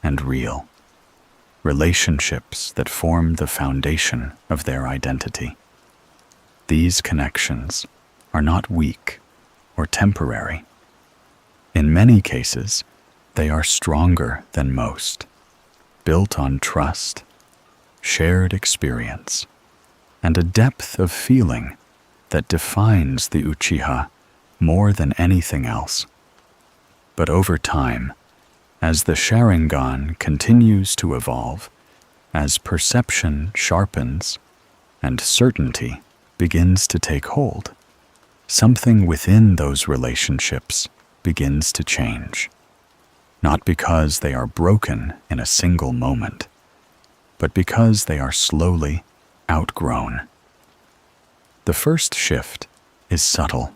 and real, relationships that form the foundation of their identity. These connections are not weak or temporary. In many cases, they are stronger than most, built on trust, shared experience, and a depth of feeling that defines the Uchiha more than anything else. But over time, as the Sharingan continues to evolve, as perception sharpens and certainty begins to take hold, something within those relationships begins to change. Not because they are broken in a single moment, but because they are slowly outgrown. The first shift is subtle,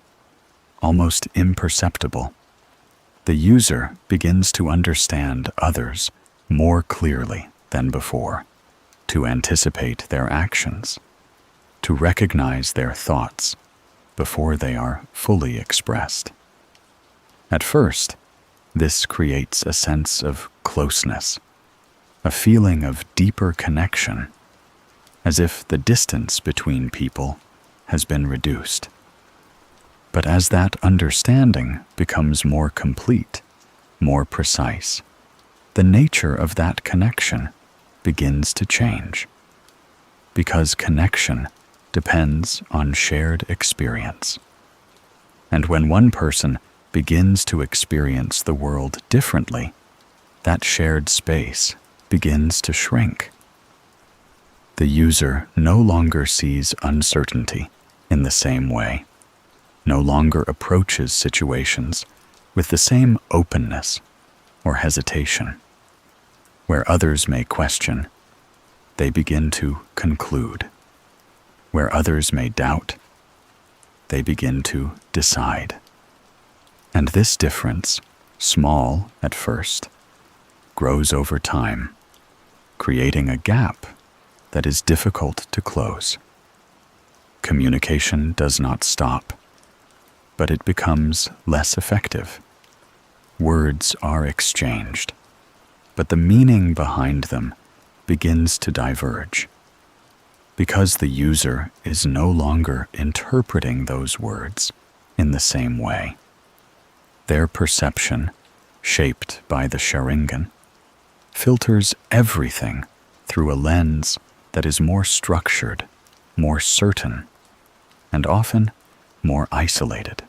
almost imperceptible. The user begins to understand others more clearly than before, to anticipate their actions, to recognize their thoughts before they are fully expressed. At first, this creates a sense of closeness, a feeling of deeper connection, as if the distance between people has been reduced. But as that understanding becomes more complete, more precise, the nature of that connection begins to change, because connection depends on shared experience. And when one person begins to experience the world differently, that shared space begins to shrink. The user no longer sees uncertainty in the same way, no longer approaches situations with the same openness or hesitation. Where others may question, they begin to conclude. Where others may doubt, they begin to decide. And this difference, small at first, grows over time, creating a gap that is difficult to close. Communication does not stop, but it becomes less effective. Words are exchanged, but the meaning behind them begins to diverge, because the user is no longer interpreting those words in the same way. Their perception, shaped by the Sharingan, filters everything through a lens that is more structured, more certain, and often more isolated.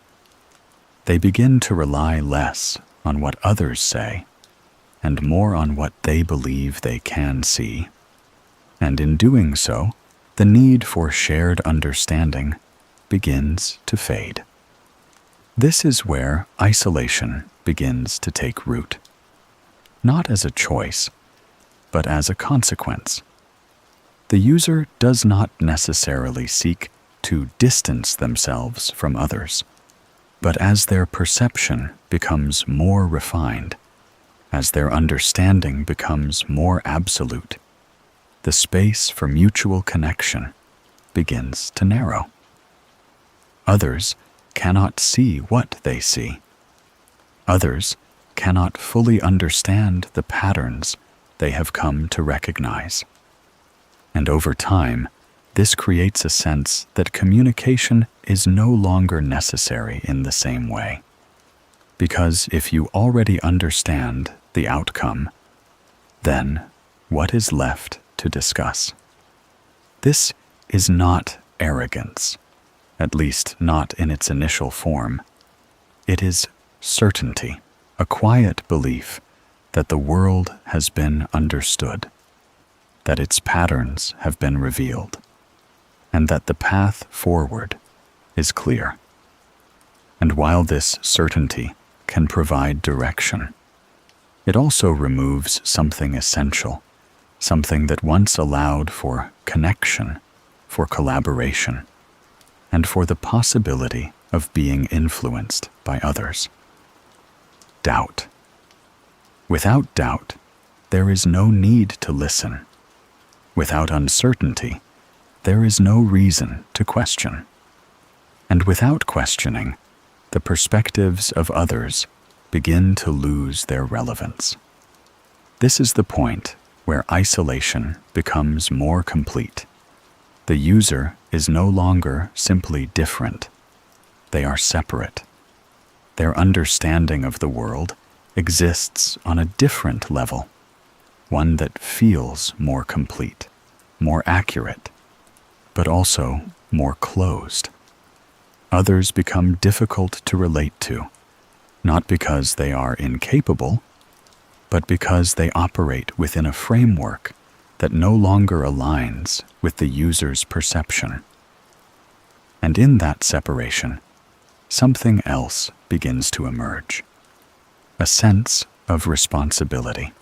They begin to rely less on what others say and more on what they believe they can see. And in doing so, the need for shared understanding begins to fade. This is where isolation begins to take root, not as a choice, but as a consequence. The user does not necessarily seek to distance themselves from others, but as their perception becomes more refined, as their understanding becomes more absolute, the space for mutual connection begins to narrow. Others cannot see what they see. Others cannot fully understand the patterns they have come to recognize. And over time, this creates a sense that communication is no longer necessary in the same way. Because if you already understand the outcome, then what is left to discuss? This is not arrogance, at least not in its initial form. It is certainty, a quiet belief that the world has been understood, that its patterns have been revealed, and that the path forward is clear. And while this certainty can provide direction, it also removes something essential, something that once allowed for connection, for collaboration, and for the possibility of being influenced by others. Doubt. Without doubt, there is no need to listen. Without uncertainty, there is no reason to question. And without questioning, the perspectives of others begin to lose their relevance. This is the point where isolation becomes more complete. The user is no longer simply different. They are separate. Their understanding of the world exists on a different level, one that feels more complete, more accurate, but also more closed. Others become difficult to relate to, not because they are incapable, but because they operate within a framework that no longer aligns with the user's perception. And in that separation, something else begins to emerge, a sense of responsibility.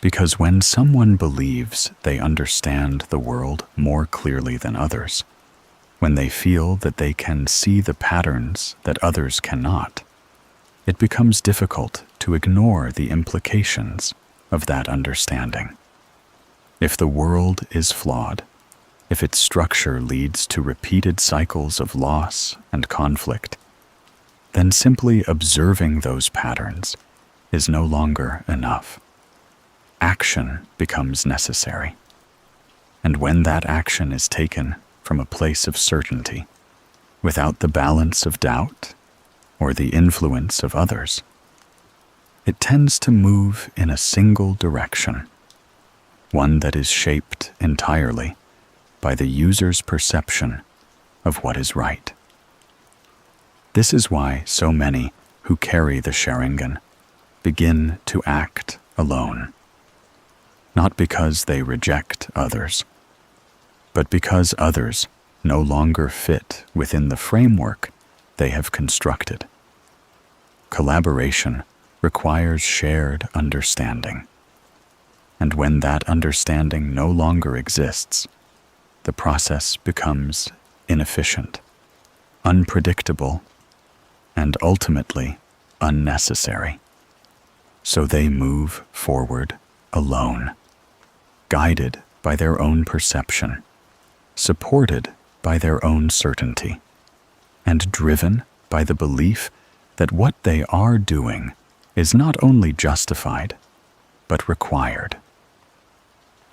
Because when someone believes they understand the world more clearly than others, when they feel that they can see the patterns that others cannot, it becomes difficult to ignore the implications of that understanding. If the world is flawed, if its structure leads to repeated cycles of loss and conflict, then simply observing those patterns is no longer enough. Action becomes necessary. And when that action is taken from a place of certainty, without the balance of doubt or the influence of others, it tends to move in a single direction, one that is shaped entirely by the user's perception of what is right. This is why so many who carry the Sharingan begin to act alone, not because they reject others, but because others no longer fit within the framework they have constructed. Collaboration requires shared understanding, and when that understanding no longer exists, the process becomes inefficient, unpredictable, and ultimately unnecessary. So they move forward alone, guided by their own perception, supported by their own certainty, and driven by the belief that what they are doing is not only justified, but required.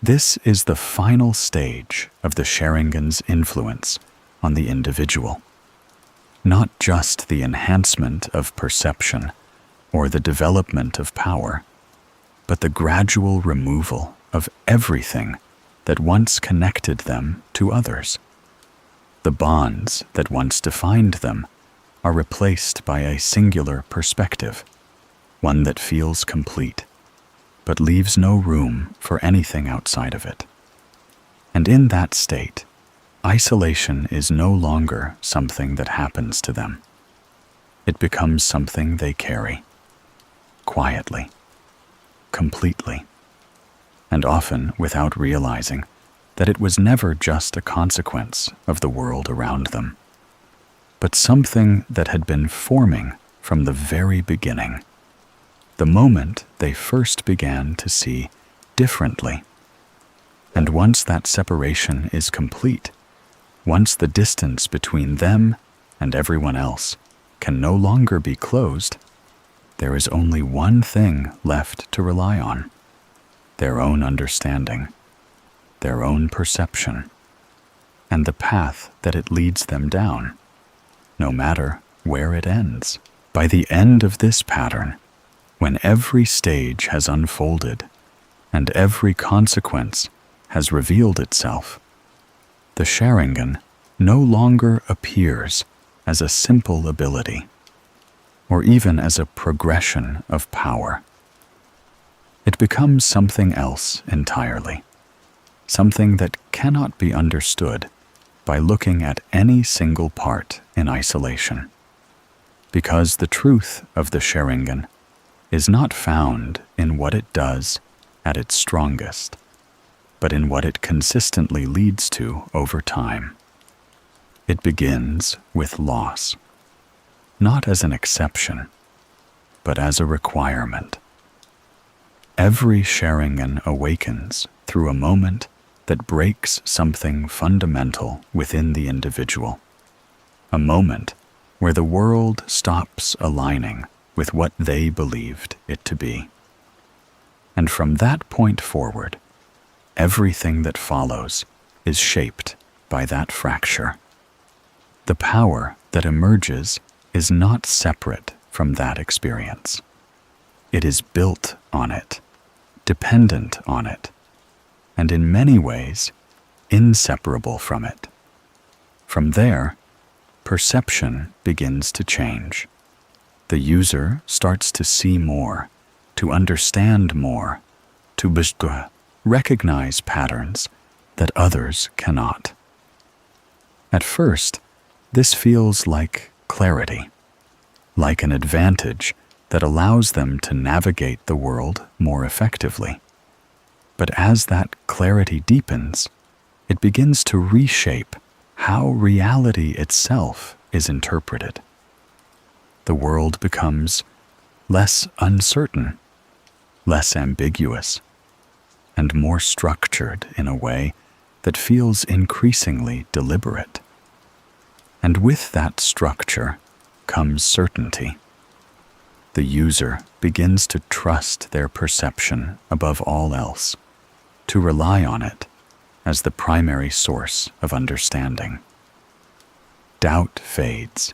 This is the final stage of the Sharingan's influence on the individual, not just the enhancement of perception or the development of power, but the gradual removal of everything that once connected them to others. The bonds that once defined them are replaced by a singular perspective, one that feels complete, but leaves no room for anything outside of it. And in that state, isolation is no longer something that happens to them. It becomes something they carry, quietly, completely, and often without realizing that it was never just a consequence of the world around them, but something that had been forming from the very beginning, the moment they first began to see differently. And once that separation is complete, once the distance between them and everyone else can no longer be closed, there is only one thing left to rely on: their own understanding, their own perception, and the path that it leads them down, no matter where it ends. By the end of this pattern, when every stage has unfolded and every consequence has revealed itself, the Sharingan no longer appears as a simple ability, or even as a progression of power. It becomes something else entirely, something that cannot be understood by looking at any single part in isolation, because the truth of the Sharingan is not found in what it does at its strongest, but in what it consistently leads to over time. It begins with loss, not as an exception, but as a requirement. Every Sharingan awakens through a moment that breaks something fundamental within the individual, a moment where the world stops aligning with what they believed it to be. And from that point forward, everything that follows is shaped by that fracture. The power that emerges is not separate from that experience. It is built on it, dependent on it, and in many ways, inseparable from it. From there, perception begins to change. The user starts to see more, to understand more, to recognize patterns that others cannot. At first, this feels like clarity, like an advantage that allows them to navigate the world more effectively. But as that clarity deepens, it begins to reshape how reality itself is interpreted. The world becomes less uncertain, less ambiguous, and more structured in a way that feels increasingly deliberate. And with that structure comes certainty. The user begins to trust their perception above all else, to rely on it as the primary source of understanding. Doubt fades,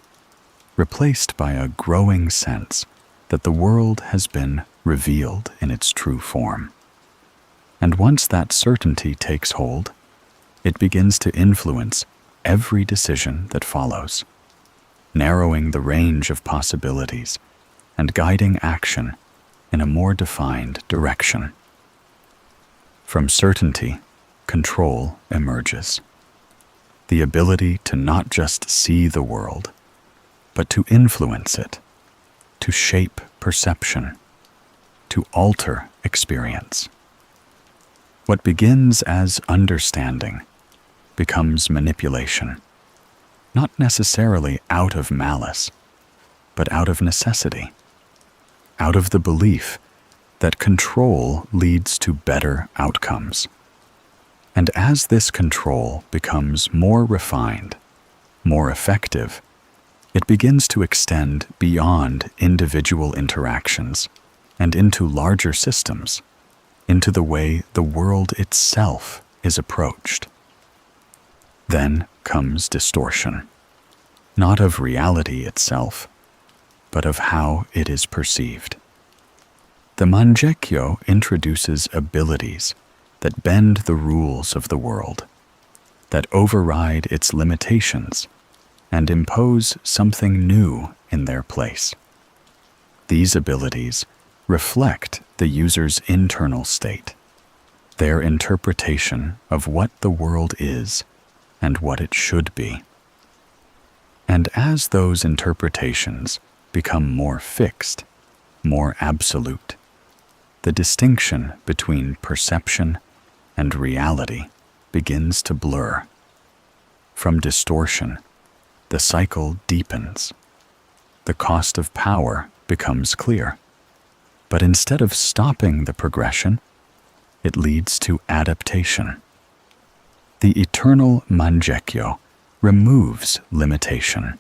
replaced by a growing sense that the world has been revealed in its true form. And once that certainty takes hold, it begins to influence every decision that follows, narrowing the range of possibilities and guiding action in a more defined direction. From certainty, control emerges. The ability to not just see the world, but to influence it, to shape perception, to alter experience. What begins as understanding becomes manipulation, not necessarily out of malice, but out of necessity, out of the belief that control leads to better outcomes. And as this control becomes more refined, more effective, it begins to extend beyond individual interactions and into larger systems, into the way the world itself is approached. Then comes distortion, not of reality itself, but of how it is perceived. The Mangekyo introduces abilities that bend the rules of the world, that override its limitations and impose something new in their place. These abilities reflect the user's internal state, their interpretation of what the world is and what it should be. And as those interpretations become more fixed, more absolute, the distinction between perception and reality begins to blur. From distortion, the cycle deepens. The cost of power becomes clear. But instead of stopping the progression, it leads to adaptation. The eternal Mangekyo removes limitation,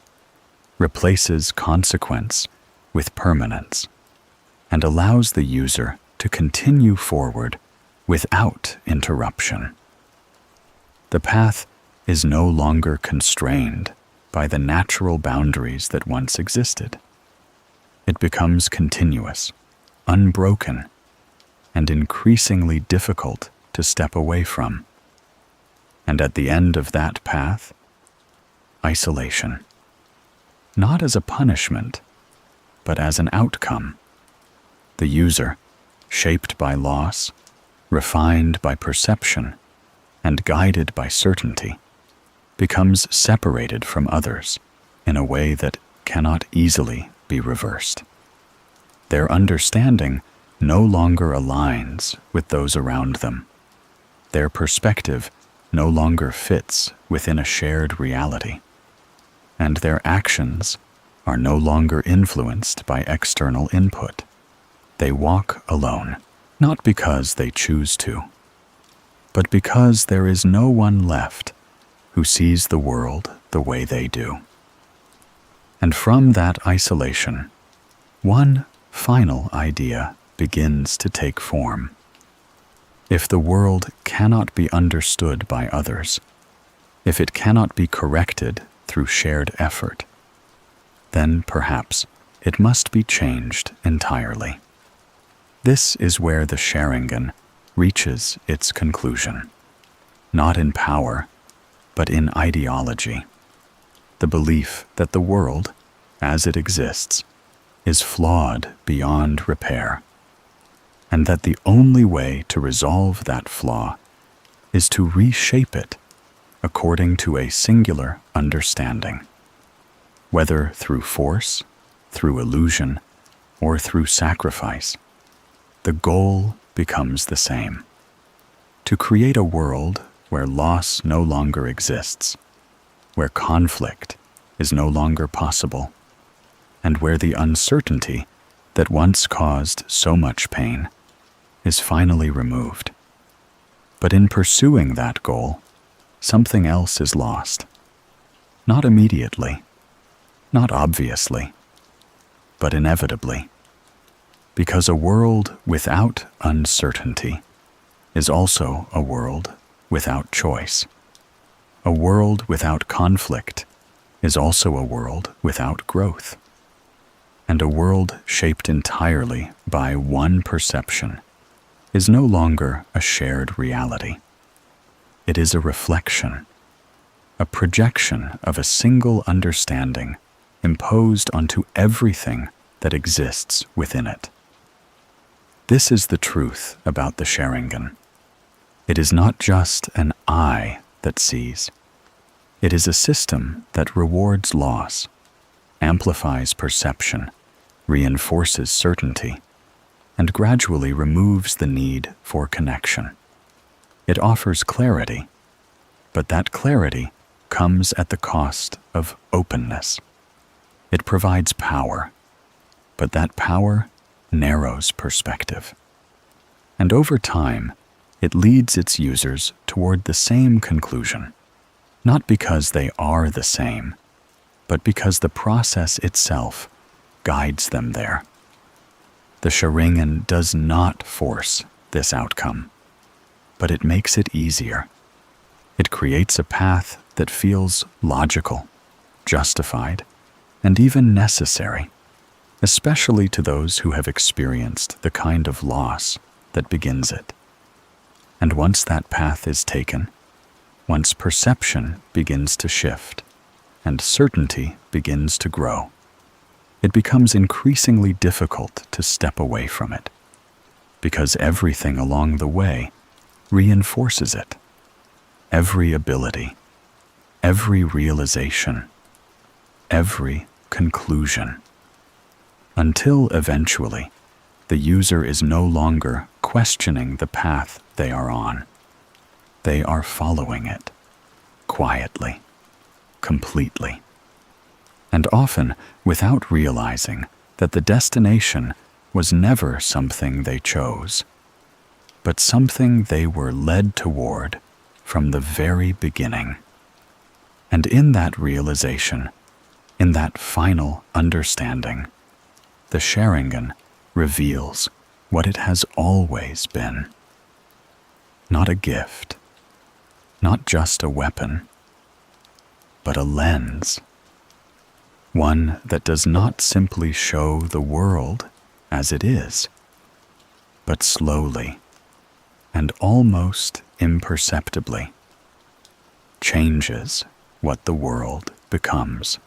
replaces consequence with permanence, and allows the user to continue forward without interruption. The path is no longer constrained by the natural boundaries that once existed. It becomes continuous, unbroken, and increasingly difficult to step away from. And at the end of that path, isolation. Not as a punishment, but as an outcome. The user, shaped by loss, refined by perception, and guided by certainty, becomes separated from others in a way that cannot easily be reversed. Their understanding no longer aligns with those around them. Their perspective no longer fits within a shared reality, and their actions are no longer influenced by external input. They walk alone, not because they choose to, but because there is no one left who sees the world the way they do. And from that isolation, one final idea begins to take form. If the world cannot be understood by others, if it cannot be corrected through shared effort, then perhaps it must be changed entirely. This is where the Sharingan reaches its conclusion, not in power, but in ideology, the belief that the world, as it exists, is flawed beyond repair, and that the only way to resolve that flaw is to reshape it according to a singular understanding, whether through force, through illusion, or through sacrifice. The goal becomes the same: to create a world where loss no longer exists, where conflict is no longer possible, and where the uncertainty that once caused so much pain is finally removed. But in pursuing that goal, something else is lost. Not immediately, not obviously, but inevitably, because a world without uncertainty is also a world without choice. A world without conflict is also a world without growth. And a world shaped entirely by one perception is no longer a shared reality. It is a reflection, a projection of a single understanding imposed onto everything that exists within it. This is the truth about the Sharingan. It is not just an eye that sees. It is a system that rewards loss, amplifies perception, reinforces certainty, and gradually removes the need for connection. It offers clarity, but that clarity comes at the cost of openness. It provides power, but that power narrows perspective. And over time, it leads its users toward the same conclusion, not because they are the same, but because the process itself guides them there. The Sharingan does not force this outcome, but it makes it easier. It creates a path that feels logical, justified, and even necessary, especially to those who have experienced the kind of loss that begins it. And once that path is taken, once perception begins to shift and certainty begins to grow, it becomes increasingly difficult to step away from it, because everything along the way reinforces it. Every ability, every realization, every conclusion, until eventually the user is no longer questioning the path they are on. They are following it, quietly, completely, and often without realizing that the destination was never something they chose, but something they were led toward from the very beginning. And in that realization, in that final understanding, the Sharingan reveals what it has always been. Not a gift, not just a weapon, but a lens. One that does not simply show the world as it is, but slowly and almost imperceptibly changes what the world becomes.